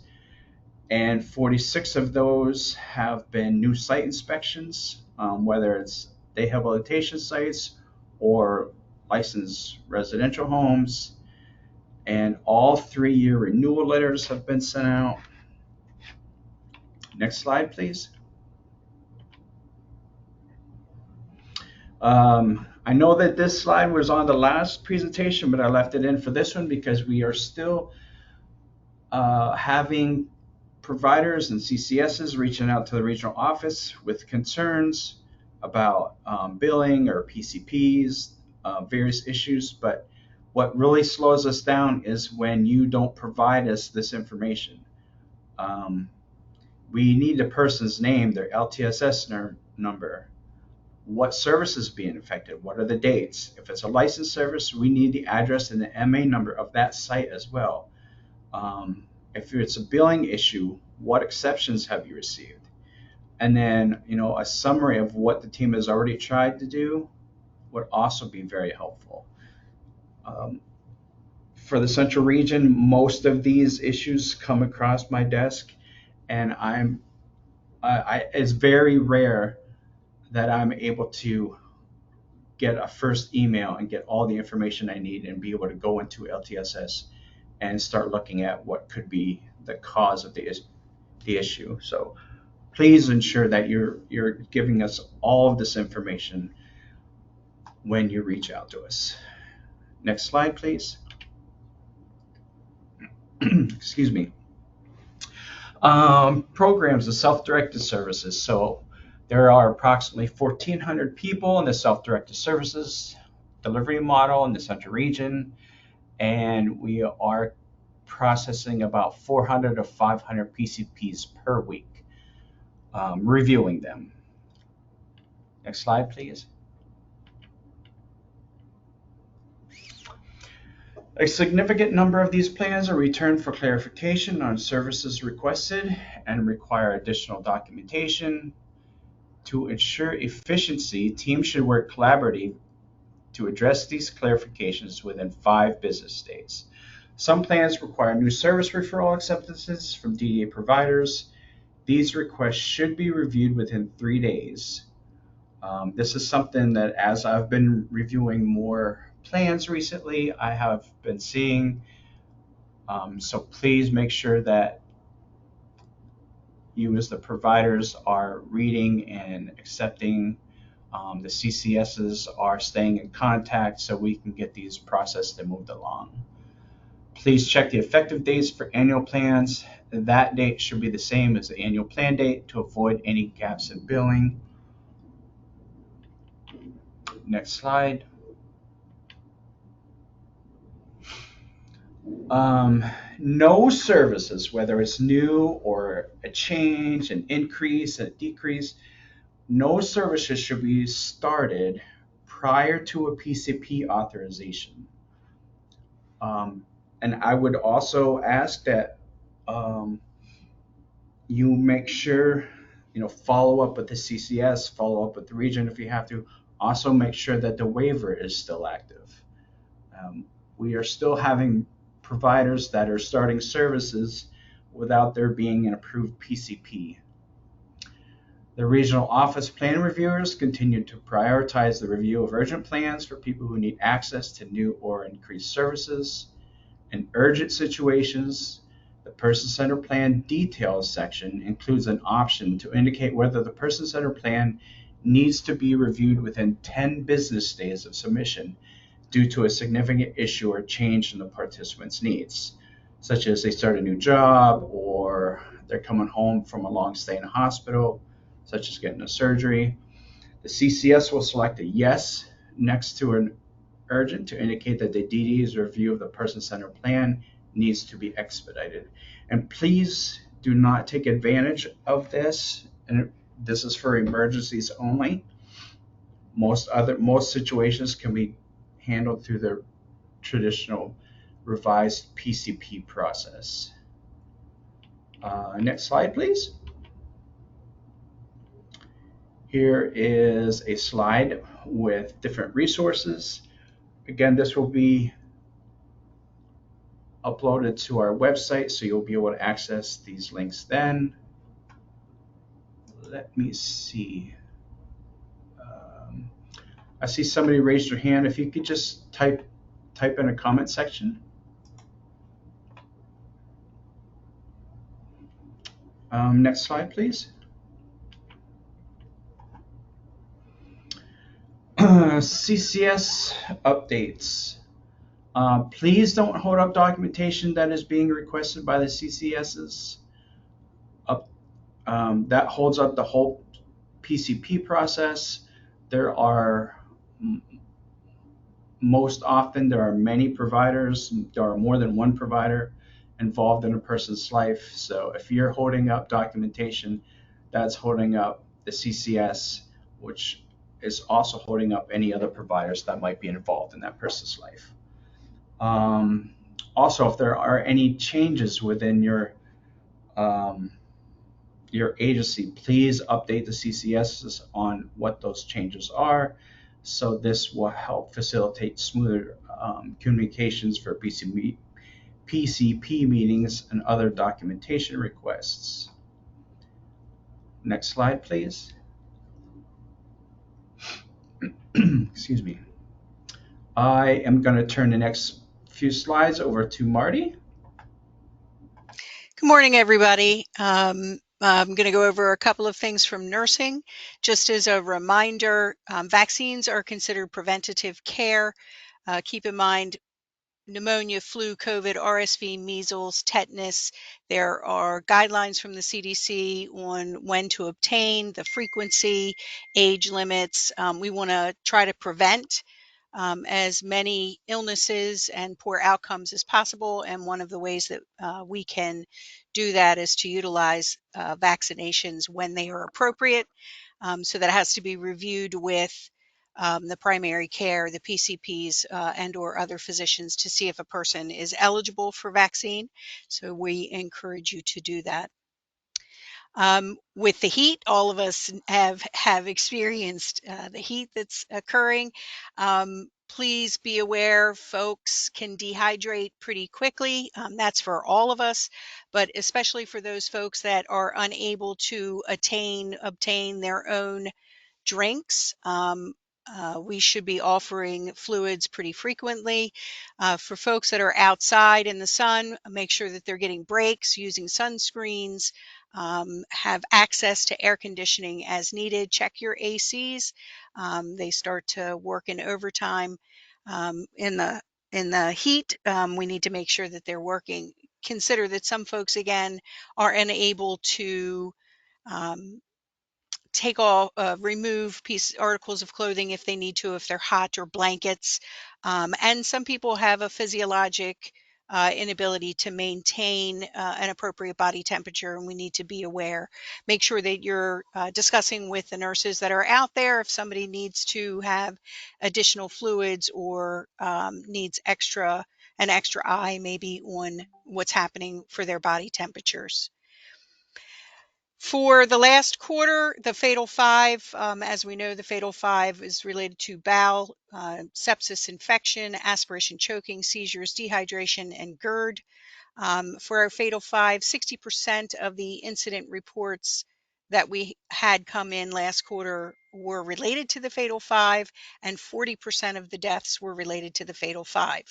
and 46 of those have been new site inspections, whether it's rehabilitation sites or licensed residential homes. And all 3-year renewal letters have been sent out. Next slide, please. I know that this slide was on the last presentation, but I left it in for this one because we are still having providers and CCSs reaching out to the regional office with concerns about billing or PCPs, various issues. But what really slows us down is when you don't provide us this information. We need the person's name, their LTSS number, what service is being affected, what are the dates. If it's a licensed service, we need the address and the MA number of that site as well. If it's a billing issue, what exceptions have you received? And then, a summary of what the team has already tried to do would also be very helpful. For the Central Region, most of these issues come across my desk, and it's very rare that I'm able to get a first email and get all the information I need and be able to go into LTSS and start looking at what could be the cause of the issue. So please ensure that you're giving us all of this information when you reach out to us. Next slide, please. Excuse me. Programs of self-directed services. So there are approximately 1,400 people in the self-directed services delivery model in the Central Region, and we are processing about 400 to 500 PCPs per week, reviewing them. Next slide, please. A significant number of these plans are returned for clarification on services requested and require additional documentation. To ensure efficiency, teams should work collaboratively to address these clarifications within 5 business days. Some plans require new service referral acceptances from DDA providers. These requests should be reviewed within 3 days. This is something that, as I've been reviewing more plans recently, I have been seeing. So please make sure that you as the providers are reading and accepting. The CCSs are staying in contact so we can get these processed and moved along. Please check the effective dates for annual plans. That date should be the same as the annual plan date to avoid any gaps in billing. Next slide. No services, whether it's new or a change, an increase, a decrease, no services should be started prior to a PCP authorization. And I would also ask that you make sure, follow up with the CCS, follow up with the region if you have to. Also make sure that the waiver is still active. We are still having providers that are starting services without there being an approved PCP. The regional office plan reviewers continue to prioritize the review of urgent plans for people who need access to new or increased services. In urgent situations, the person-centered plan details section includes an option to indicate whether the person-centered plan needs to be reviewed within 10 business days of submission due to a significant issue or change in the participant's needs, such as they start a new job or they're coming home from a long stay in a hospital, such as getting a surgery. The CCS will select a yes next to an urgent to indicate that the DDA's review of the person-centered plan needs to be expedited. And please do not take advantage of this. And this is for emergencies only. Most situations can be handled through the traditional revised PCP process. Next slide, please. Here is a slide with different resources. Again, this will be uploaded to our website, so you'll be able to access these links then. Let me see. I see somebody raised their hand. If you could just type in a comment section. Next slide, please. CCS updates. Please don't hold up documentation that is being requested by the CCSs. That holds up the whole PCP process. There are most often there are many providers. There are more than one provider involved in a person's life. So if you're holding up documentation, that's holding up the CCS, which is also holding up any other providers that might be involved in that person's life. Also, if there are any changes within your agency, please update the CCSs on what those changes are. So this will help facilitate smoother communications for PCP meetings and other documentation requests. Next slide, please. Excuse me. I am going to turn the next few slides over to Marty. Good morning, everybody. I'm going to go over a couple of things from nursing. Just as a reminder, vaccines are considered preventative care. Keep in mind, pneumonia, flu, COVID, RSV, measles, tetanus. There are guidelines from the CDC on when to obtain, the frequency, age limits. We want to try to prevent as many illnesses and poor outcomes as possible. And one of the ways that we can do that is to utilize vaccinations when they are appropriate. So that has to be reviewed with the primary care, the PCPs, and or other physicians to see if a person is eligible for vaccine. So we encourage you to do that. With the heat, all of us have experienced the heat that's occurring. Please be aware, folks can dehydrate pretty quickly. That's for all of us, but especially for those folks that are unable to obtain their own drinks. We should be offering fluids pretty frequently. For folks that are outside in the sun, make sure that they're getting breaks, using sunscreens, have access to air conditioning as needed. Check your ACs. They start to work in overtime. In the heat, we need to make sure that they're working. Consider that some folks, again, are unable to remove articles of clothing if they need to, if they're hot, or blankets. And some people have a physiologic inability to maintain an appropriate body temperature, and we need to be aware. Make sure that you're discussing with the nurses that are out there if somebody needs to have additional fluids or needs an extra eye maybe on what's happening for their body temperatures. For the last quarter, the Fatal Five, as we know, the Fatal Five is related to bowel, sepsis, infection, aspiration, choking, seizures, dehydration, and GERD. For our Fatal Five, 60% of the incident reports that we had come in last quarter were related to the Fatal Five, and 40% of the deaths were related to the Fatal Five.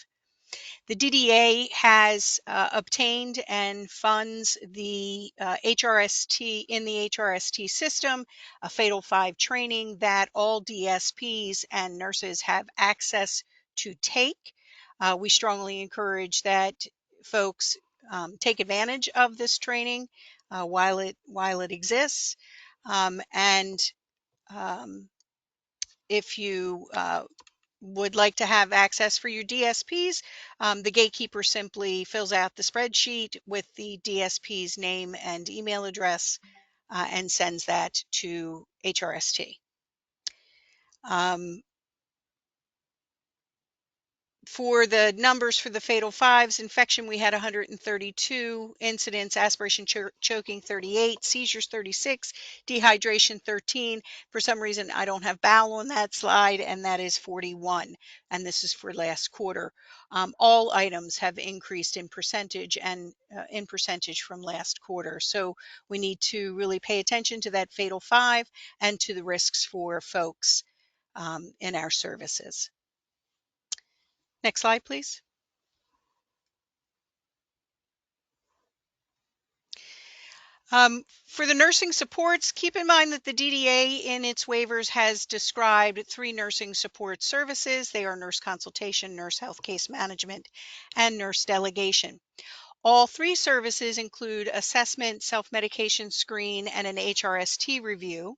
The DDA has obtained and funds the HRST in the HRST system, a Fatal Five training that all DSPs and nurses have access to take. We strongly encourage that folks take advantage of this training while it exists. If you would like to have access for your DSPs, the gatekeeper simply fills out the spreadsheet with the DSP's name and email address and sends that to HRST. For the numbers for the fatal fives, infection, we had 132 incidents, aspiration choking 38, seizures 36, dehydration 13. For some reason, I don't have bowel on that slide, and that is 41. And this is for last quarter. All items have increased in percentage from last quarter. So we need to really pay attention to that fatal five and to the risks for folks in our services. Next slide, please. For the nursing supports, keep in mind that the DDA in its waivers has described 3 nursing support services. They are nurse consultation, nurse health case management, and nurse delegation. All 3 services include assessment, self-medication screen, and an HRST review.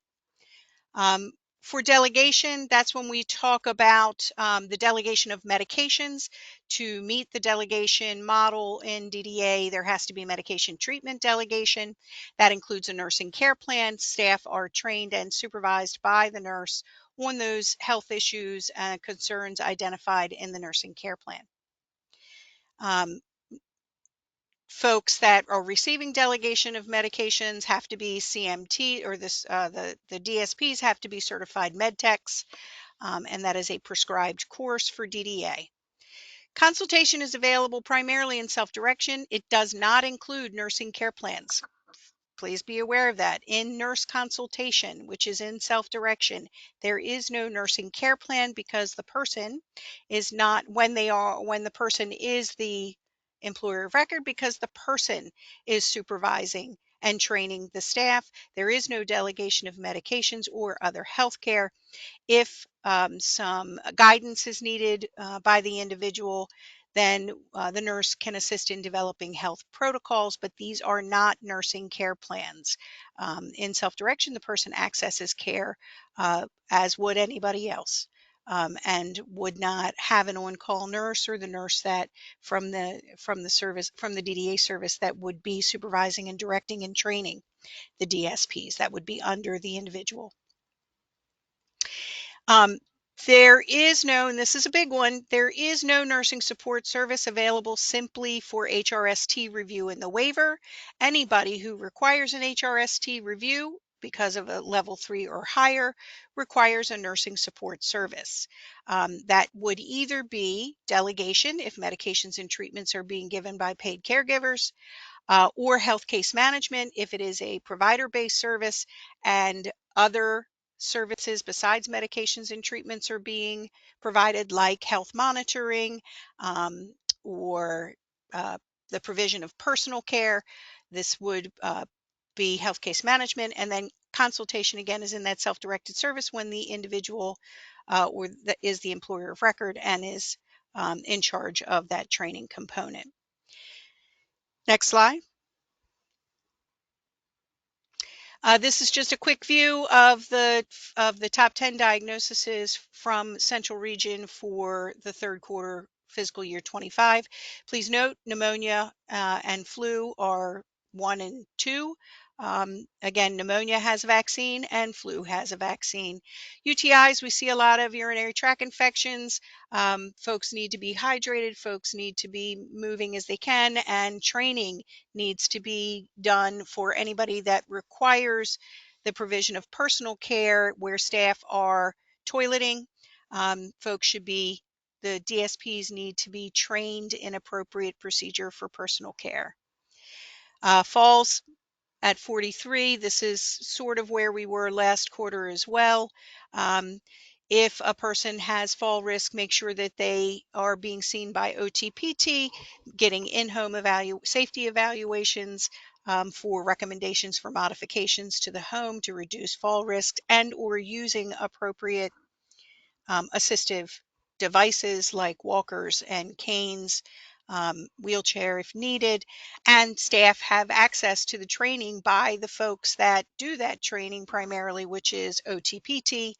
For delegation, that's when we talk about the delegation of medications. To meet the delegation model in DDA, there has to be medication treatment delegation. That includes a nursing care plan. Staff are trained and supervised by the nurse on those health issues and concerns identified in the nursing care plan. Folks that are receiving delegation of medications have to be CMT, or the DSPs have to be certified med techs, and that is a prescribed course for DDA. Consultation is available primarily in self-direction. It does not include nursing care plans. Please be aware of that. In nurse consultation, which is in self-direction, there is no nursing care plan because the person is not, when the person is the employer of record, because the person is supervising and training the staff. There is no delegation of medications or other health care. If some guidance is needed by the individual, then the nurse can assist in developing health protocols, but these are not nursing care plans. In self-direction, the person accesses care as would anybody else, and would not have an on-call nurse or the nurse that from the DDA service that would be supervising and directing and training the DSPs. That would be under the individual. There is no, and this is a big one, there is no nursing support service available simply for HRST review in the waiver. Anybody who requires an HRST review because of a level 3 or higher requires a nursing support service. That would either be delegation if medications and treatments are being given by paid caregivers, or health case management if it is a provider-based service and other services besides medications and treatments are being provided, like health monitoring, or the provision of personal care. This would be health case management, and then consultation again is in that self-directed service when the individual is the employer of record and is in charge of that training component. Next slide. This is just a quick view of the top 10 diagnoses from Central Region for the third quarter fiscal year 25. Please note pneumonia and flu are 1 and 2. Again, pneumonia has a vaccine and flu has a vaccine. UTIs, we see a lot of urinary tract infections. Folks need to be hydrated. Folks need to be moving as they can, and training needs to be done for anybody that requires the provision of personal care where staff are toileting. Folks should be, the DSPs need to be trained in appropriate procedure for personal care. Falls at 43, this is sort of where we were last quarter as well. If a person has fall risk, make sure that they are being seen by OTPT, getting in-home safety evaluations for recommendations for modifications to the home to reduce fall risks, and or using appropriate assistive devices like walkers and canes, wheelchair if needed, and staff have access to the training by the folks that do that training primarily, which is OTPT,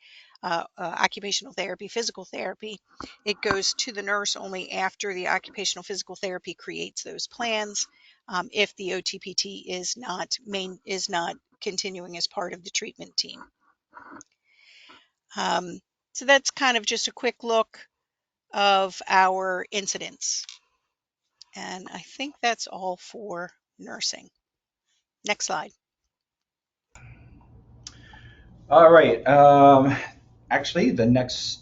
occupational therapy, physical therapy. It goes to the nurse only after the occupational physical therapy creates those plans, if the OTPT is not continuing as part of the treatment team. So that's kind of just a quick look of our incidents. And I think that's all for nursing. Next slide. All right. Actually, the next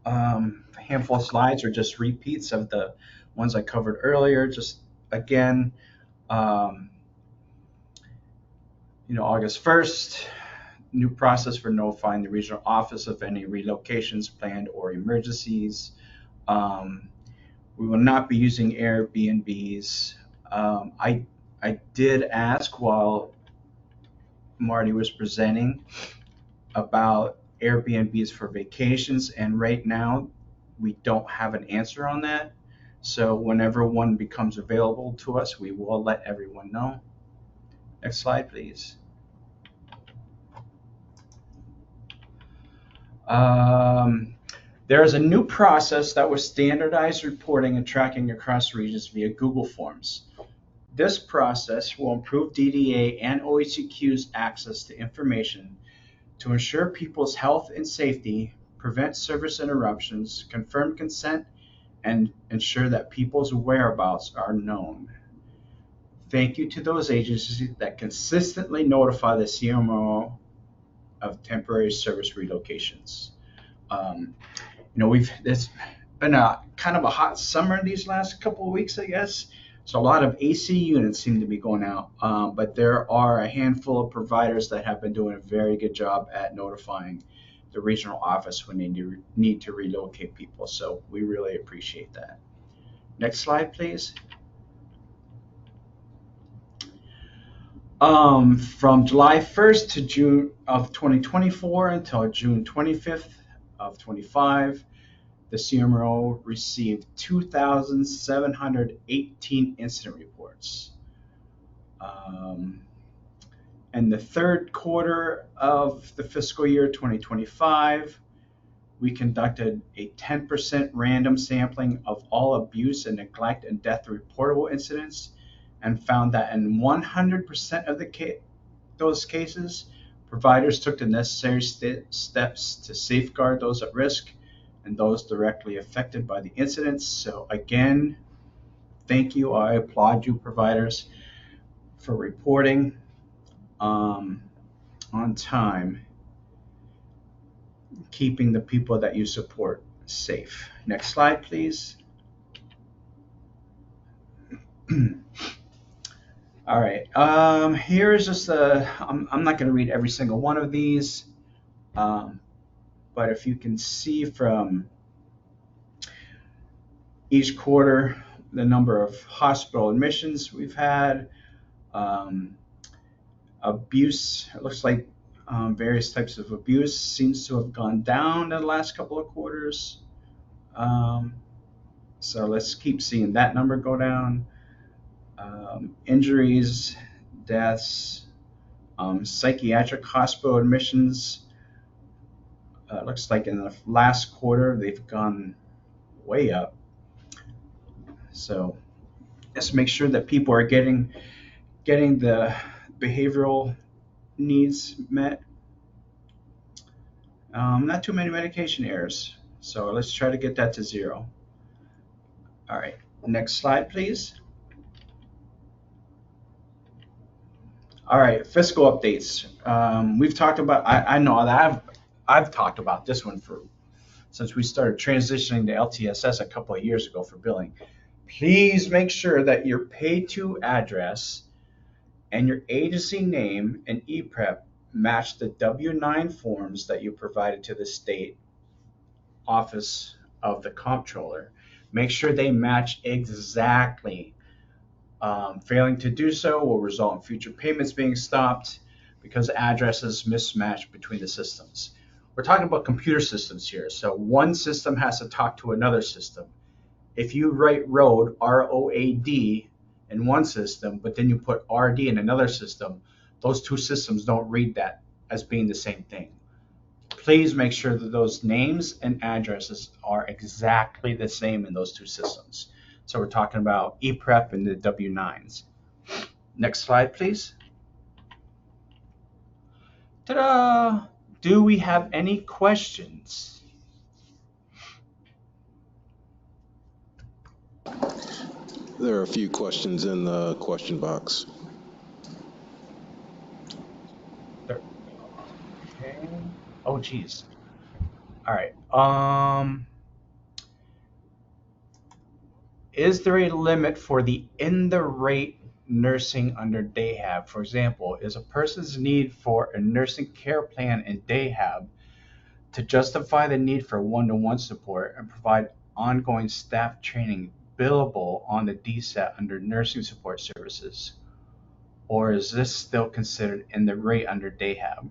handful of slides are just repeats of the ones I covered earlier. Just again, um, August 1st, new process for notifying the regional office of any relocations planned or emergencies. Um, we will not be using Airbnbs. I did ask while Marty was presenting about Airbnbs for vacations, and right now we don't have an answer on that. So whenever one becomes available to us, we will let everyone know. Next slide, please. Um, there is a new process that will standardize reporting and tracking across regions via Google Forms. This process will improve DDA and OHCQ's access to information to ensure people's health and safety, prevent service interruptions, confirm consent, and ensure that people's whereabouts are known. Thank you to those agencies that consistently notify the CMO of temporary service relocations. Um, it's been a kind of a hot summer these last couple of weeks, I guess. So a lot of AC units seem to be going out, but there are a handful of providers that have been doing a very good job at notifying the regional office when they need to relocate people. So we really appreciate that. Next slide, please. From July 1st to June of 2024 until June 25th of 25, the CMRO received 2,718 incident reports. In the third quarter of the fiscal year 2025, we conducted a 10% random sampling of all abuse and neglect and death reportable incidents and found that in 100% of those cases, providers took the necessary steps to safeguard those at risk and those directly affected by the incidents. So again, thank you. I applaud you, providers, for reporting on time, keeping the people that you support safe. Next slide, please. All right. Here's just I'm not going to read every single one of these, but if you can see from each quarter the number of hospital admissions we've had, abuse, it looks like various types of abuse seems to have gone down in the last couple of quarters. So let's keep seeing that number go down. Injuries, deaths, psychiatric hospital admissions. Looks like in the last quarter they've gone way up. So let's make sure that people are getting the behavioral needs met. Not too many medication errors. So let's try to get that to 0. All right, next slide, please. All right, fiscal updates. We've talked about, I know that I've talked about this one since we started transitioning to LTSS a couple of years ago for billing. Please make sure that your pay to address and your agency name and ePrep match the W-9 forms that you provided to the state office of the comptroller. Make sure they match exactly. Failing to do so will result in future payments being stopped because addresses mismatch between the systems. We're talking about computer systems here. So one system has to talk to another system. If you write road, R-O-A-D, in one system, but then you put RD in another system, those two systems don't read that as being the same thing. Please make sure that those names and addresses are exactly the same in those two systems. So we're talking about ePrep and the W-9s. Next slide, please. Ta-da! Do we have any questions? There are a few questions in the question box. Okay. Oh, geez. All right. Is there a limit for the in the rate nursing under DAYHAB? For example, is a person's need for a nursing care plan in DAYHAB to justify the need for one-to-one support and provide ongoing staff training billable on the DSAT under nursing support services? Or is this still considered in the rate under DAYHAB?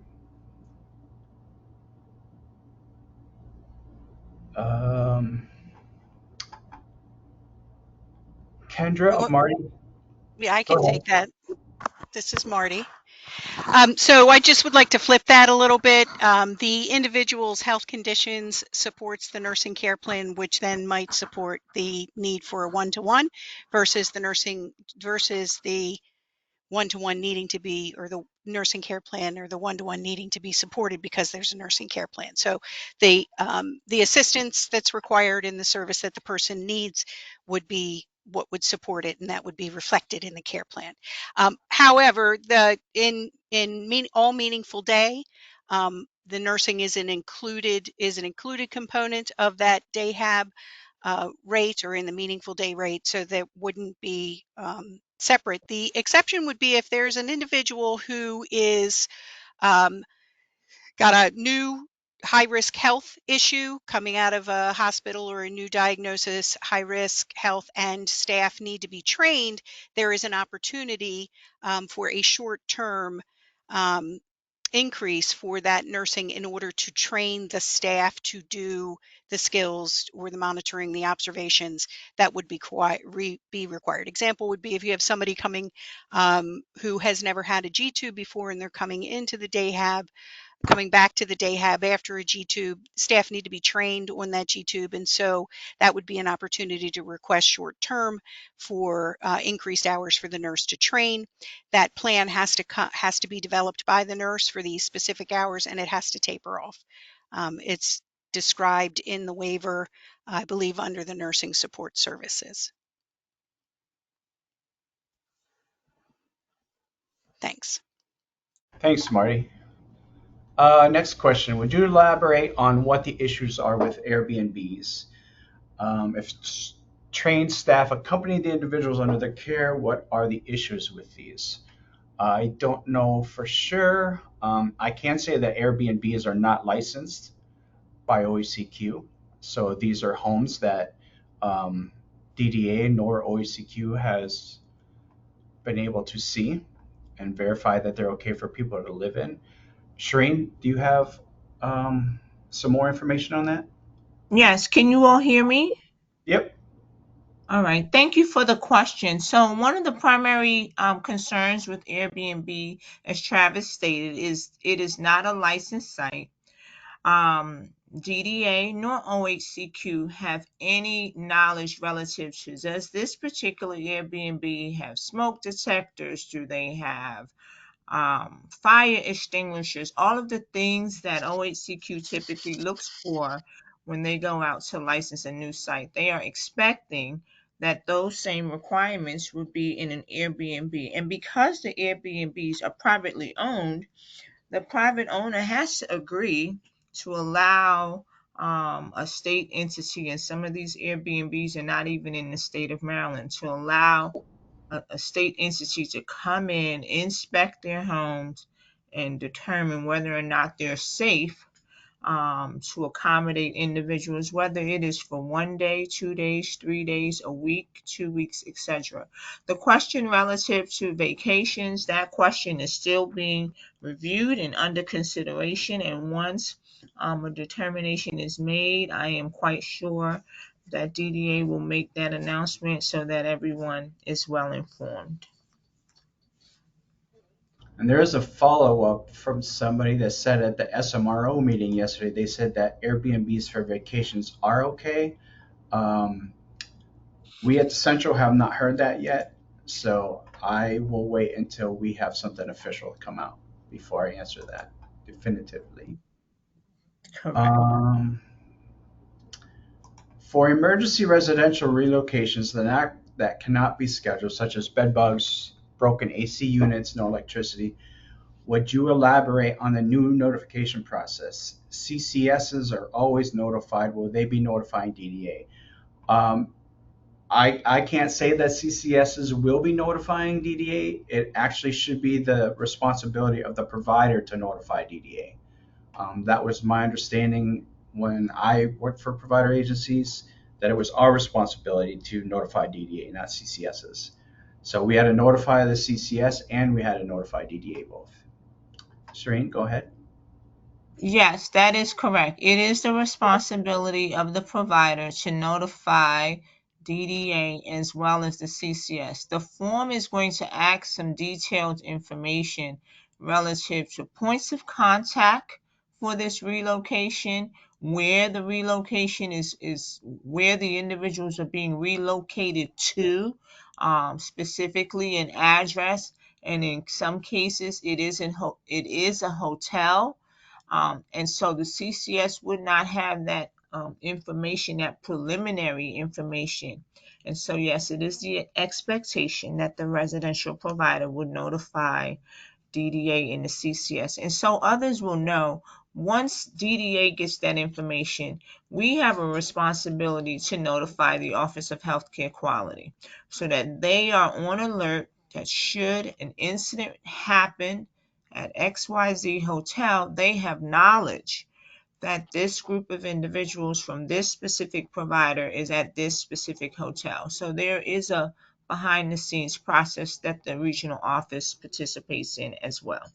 Um, Kendra, Oh, Marty, yeah, I go can ahead. take that. This is Marty. So I just would like to flip that a little bit. The individual's health conditions supports the nursing care plan, which then might support the need for a one-to-one versus the one-to-one needing to be, or the nursing care plan or the one-to-one needing to be supported because there's a nursing care plan. So the assistance that's required in the service that the person needs would be what would support it, and that would be reflected in the care plan. However, all meaningful day, the nursing is an included component of that DAYHAB rate, or in the meaningful day rate, so that wouldn't be separate. The exception would be if there's an individual who is um, got a new high risk health issue coming out of a hospital, or a new diagnosis, high risk health, and staff need to be trained. There is an opportunity for a short term um, increase for that nursing in order to train the staff to do the skills or the monitoring, the observations that would be required. Example would be if you have somebody coming who has never had a G-tube before, and they're coming back to the DAYHAB after a G-tube, staff need to be trained on that G-tube, and so that would be an opportunity to request short term for increased hours for the nurse to train. That plan has to be developed by the nurse for these specific hours, and it has to taper off. It's described in the waiver, I believe, under the nursing support services. Thanks. Thanks, Marty. Next question. Would you elaborate on what the issues are with Airbnbs? If trained staff accompany the individuals under their care, what are the issues with these? I don't know for sure. I can say that Airbnbs are not licensed by OECQ. So these are homes that DDA nor OECQ has been able to see and verify that they're okay for people to live in. Shireen, do you have some more information on that? Yes, can you all hear me? Yep. All right, thank you for the question. So, one of the primary concerns with Airbnb, as Travis stated, is it is not a licensed site. DDA nor OHCQ have any knowledge relative to, does this particular Airbnb have smoke detectors? Do they have fire extinguishers? All of the things that OHCQ typically looks for when they go out to license a new site. They are expecting that those same requirements would be in an Airbnb. And because the Airbnbs are privately owned, the private owner has to agree to allow a state entity, and some of these Airbnbs are not even in the state of Maryland, to allow a state entity to come in, inspect their homes, and determine whether or not they're safe to accommodate individuals, whether it is for 1 day, 2 days, 3 days, a week, 2 weeks, etc. The question relative to vacations, that question is still being reviewed and under consideration. And once a determination is made, I am quite sure that DDA will make that announcement so that everyone is well informed. And there is a follow up from somebody that said at the SMRO meeting yesterday, they said that Airbnbs for vacations are okay. Um, we at the Central have not heard that yet, so I will wait until we have something official come out before I answer that definitively. Correct. Um, For emergency residential relocations that cannot be scheduled, such as bed bugs, broken AC units, no electricity, would you elaborate on the new notification process? CCSs are always notified. Will they be notifying DDA? I can't say that CCSs will be notifying DDA. It actually should be the responsibility of the provider to notify DDA. That was my understanding when I worked for provider agencies, that it was our responsibility to notify DDA, not CCSs. So we had to notify the CCS and we had to notify DDA both. Shireen, go ahead. Yes, that is correct. It is the responsibility of the provider to notify DDA as well as the CCS. The form is going to ask some detailed information relative to points of contact for this relocation, where the relocation is where the individuals are being relocated to, specifically an address, and in some cases it is a hotel. And so the CCS would not have that information, that preliminary information. And so, yes, it is the expectation that the residential provider would notify DDA and the CCS. And so others will know once DDA gets that information, we have a responsibility to notify the Office of Healthcare Quality so that they are on alert that should an incident happen at XYZ Hotel, they have knowledge that this group of individuals from this specific provider is at this specific hotel. So there is a behind the scenes process that the regional office participates in as well.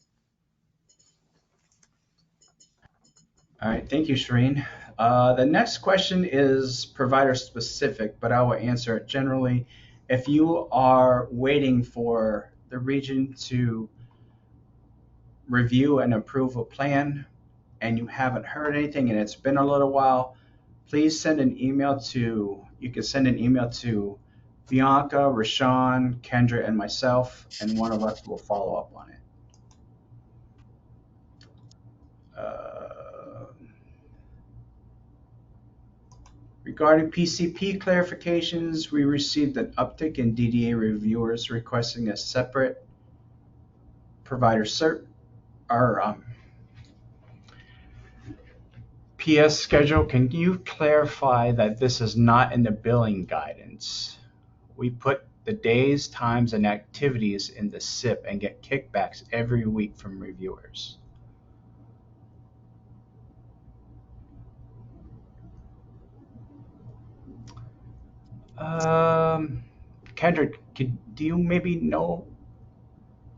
All right, thank you, Shireen. The next question is provider specific, but I will answer it generally. If you are waiting for the region to review and approve a plan and you haven't heard anything and it's been a little while, please send an email to, you can send an email to Bianca, Rashawn, Kendra, and myself, and one of us will follow up on it. Regarding PCP clarifications, we received an uptick in DDA reviewers requesting a separate provider cert or PS schedule. Can you clarify that this is not in the billing guidance? We put the days, times, and activities in the SIP and get kickbacks every week from reviewers. Kendra, do you maybe know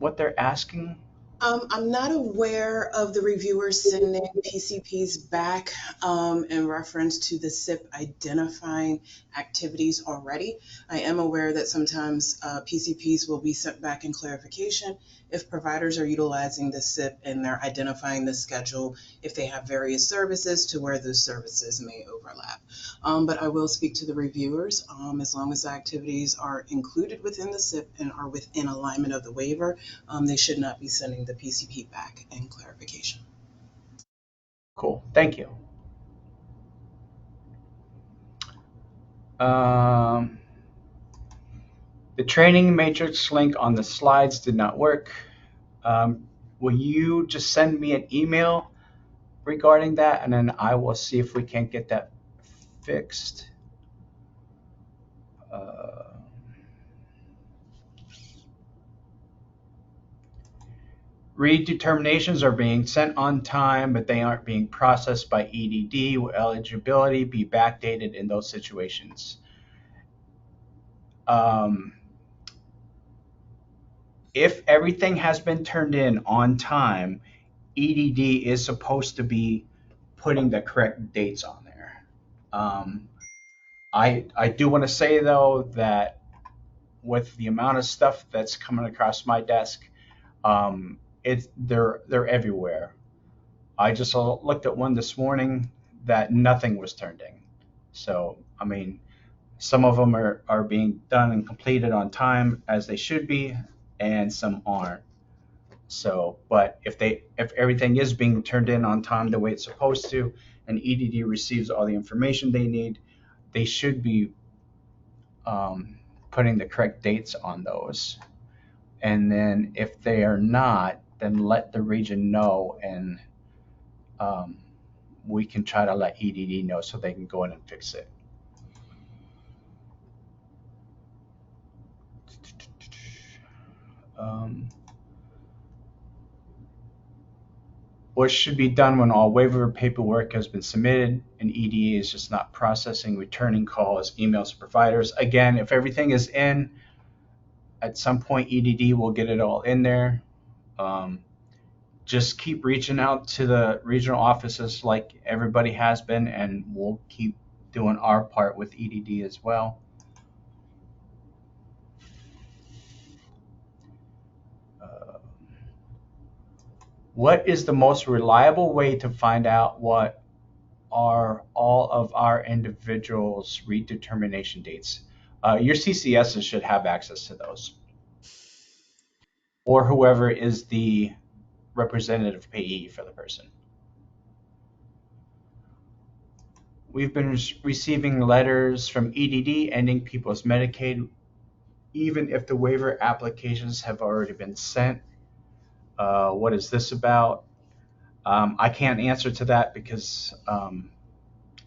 what they're asking? I'm not aware of the reviewers sending PCPs back in reference to the SIP identifying activities already. I am aware that sometimes PCPs will be sent back in clarification if providers are utilizing the SIP and they're identifying the schedule, if they have various services to where those services may overlap. But I will speak to the reviewers. As long as the activities are included within the SIP and are within alignment of the waiver, they should not be sending the PCP back in clarification. Cool, thank you. The training matrix link on the slides did not work. Will you just send me an email regarding that, and then I will see if we can get that fixed. Redeterminations are being sent on time, but they aren't being processed by EDD. Will eligibility be backdated in those situations? If everything has been turned in on time, EDD is supposed to be putting the correct dates on there. I do want to say though that with the amount of stuff that's coming across my desk, they're everywhere. I just looked at one this morning that nothing was turned in. So I mean, some of them are being done and completed on time as they should be, and some aren't. So, but if everything is being turned in on time the way it's supposed to, and EDD receives all the information they need, they should be putting the correct dates on those. And then if they are not, then let the region know, and we can try to let EDD know so they can go in and fix it. What should be done when all waiver paperwork has been submitted and EDA is just not processing, returning calls, emails to providers? Again, if everything is in, at some point EDD will get it all in there. Just keep reaching out to the regional offices like everybody has been, and we'll keep doing our part with EDD as well. What is the most reliable way to find out what are all of our individuals' redetermination dates? Your CCSs should have access to those, or whoever is the representative payee for the person. We've been receiving letters from EDD ending people's Medicaid, even if the waiver applications have already been sent. What is this about? I can't answer to that because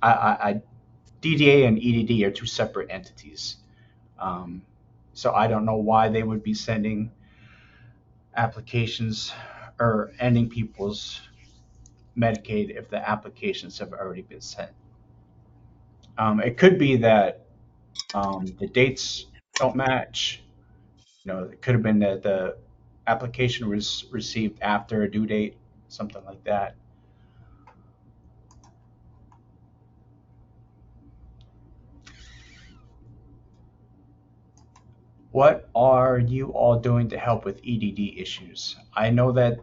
DDA and EDD are two separate entities. So I don't know why they would be sending applications or ending people's Medicaid if the applications have already been sent. It could be that the dates don't match. It could have been that the application was received after a due date, something like that. What are you all doing to help with EDD issues? I know that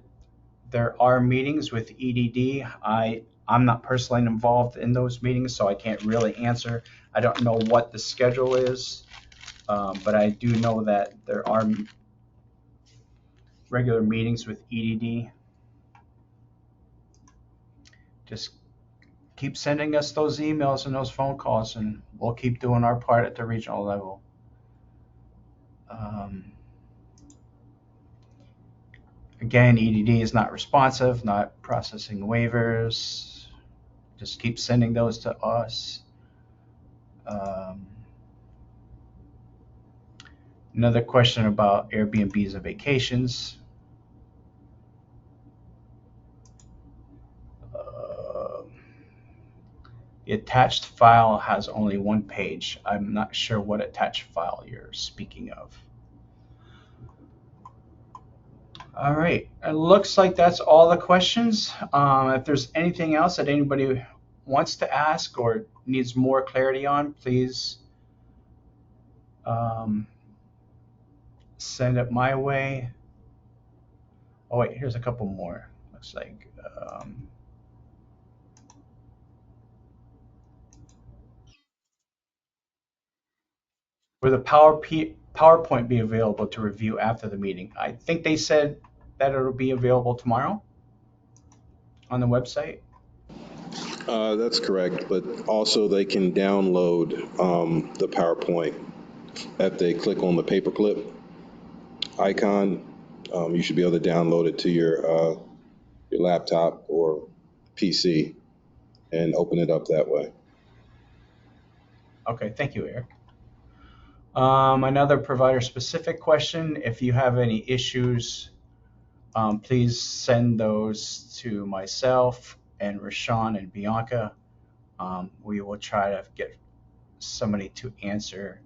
there are meetings with EDD. I'm not personally involved in those meetings, so I can't really answer. I don't know what the schedule is, but I do know that there are regular meetings with EDD. Just keep sending us those emails and those phone calls, and we'll keep doing our part at the regional level. Again, EDD is not responsive, not processing waivers. Just keep sending those to us. Another question about Airbnbs and vacations. The attached file has only one page. I'm not sure what attached file you're speaking of. All right, it looks like that's all the questions. If there's anything else that anybody wants to ask or needs more clarity on, please send it my way. Oh wait, here's a couple more. Looks like will the PowerPoint be available to review after the meeting? I think they said that it'll be available tomorrow on the website. That's correct, but also they can download the PowerPoint if they click on the paperclip icon. You should be able to download it to your laptop or PC and open it up that way. Okay, thank you, Eric. Another provider-specific question. If you have any issues, please send those to myself and Rashawn and Bianca. We will try to get somebody to answer.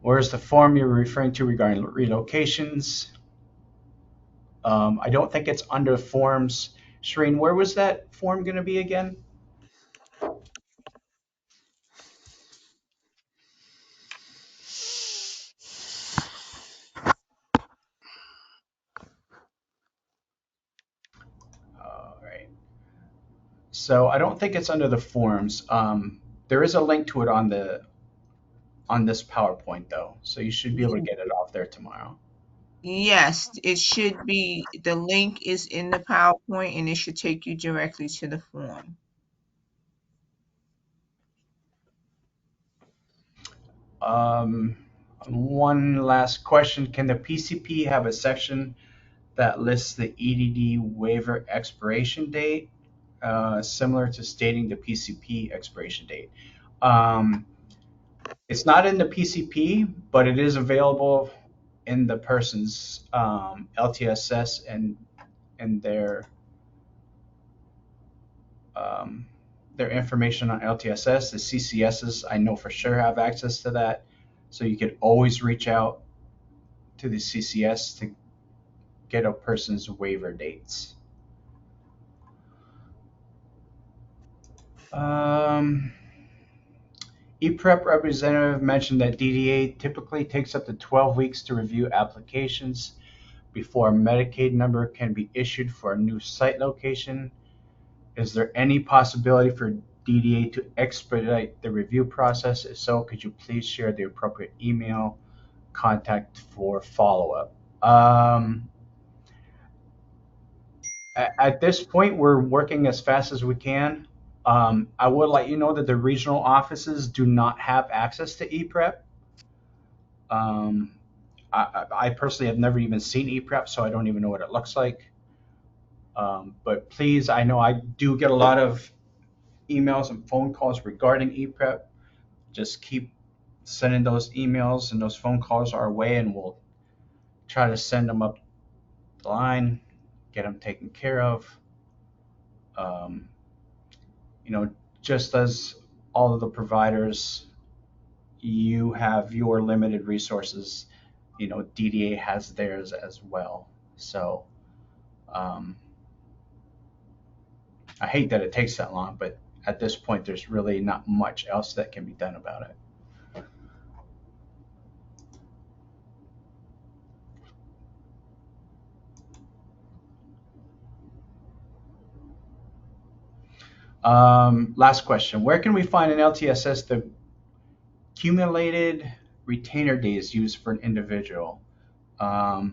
Where's the form you're referring to regarding relocations? I don't think it's under forms. Shireen, where was that form going to be again? All right. So I don't think it's under the forms. There is a link to it on this PowerPoint though, so you should be able to get it off there tomorrow. Yes, it should be, the link is in the PowerPoint and it should take you directly to the form. One last question. Can the PCP have a section that lists the EDD waiver expiration date, similar to stating the PCP expiration date? It's not in the PCP, but it is available in the person's LTSS and their information on LTSS. The CCSs, I know for sure, have access to that. So you could always reach out to the CCS to get a person's waiver dates. ePrep representative mentioned that DDA typically takes up to 12 weeks to review applications before a Medicaid number can be issued for a new site location. Is there any possibility for DDA to expedite the review process? If so, could you please share the appropriate email contact for follow-up? At this point, we're working as fast as we can. I would let you know that the regional offices do not have access to ePrep. I personally have never even seen ePrep, so I don't even know what it looks like. But please, I know I do get a lot of emails and phone calls regarding ePrep. Just keep sending those emails and those phone calls our way, and we'll try to send them up the line, get them taken care of. You know, just as all of the providers, you have your limited resources, you know, DDA has theirs as well. So I hate that it takes that long, but at this point, there's really not much else that can be done about it. Last question. Where can we find an LTSS the accumulated retainer days used for an individual? I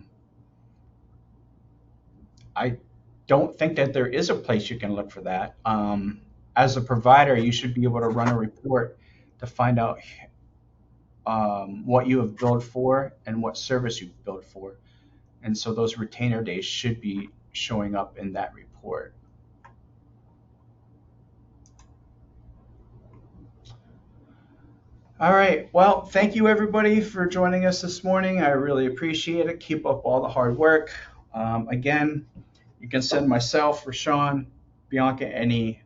don't think that there is a place you can look for that. As a provider, you should be able to run a report to find out what you have billed for and what service you've billed for. And so those retainer days should be showing up in that report. All right. Well, thank you everybody for joining us this morning. I really appreciate it. Keep up all the hard work. Again, you can send myself, Rashawn, Bianca, any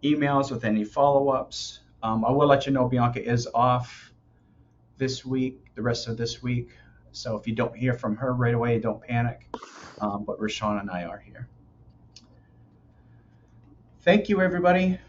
emails with any follow-ups. I will let you know Bianca is off this week, the rest of this week. So if you don't hear from her right away, don't panic. But Rashawn and I are here. Thank you, everybody.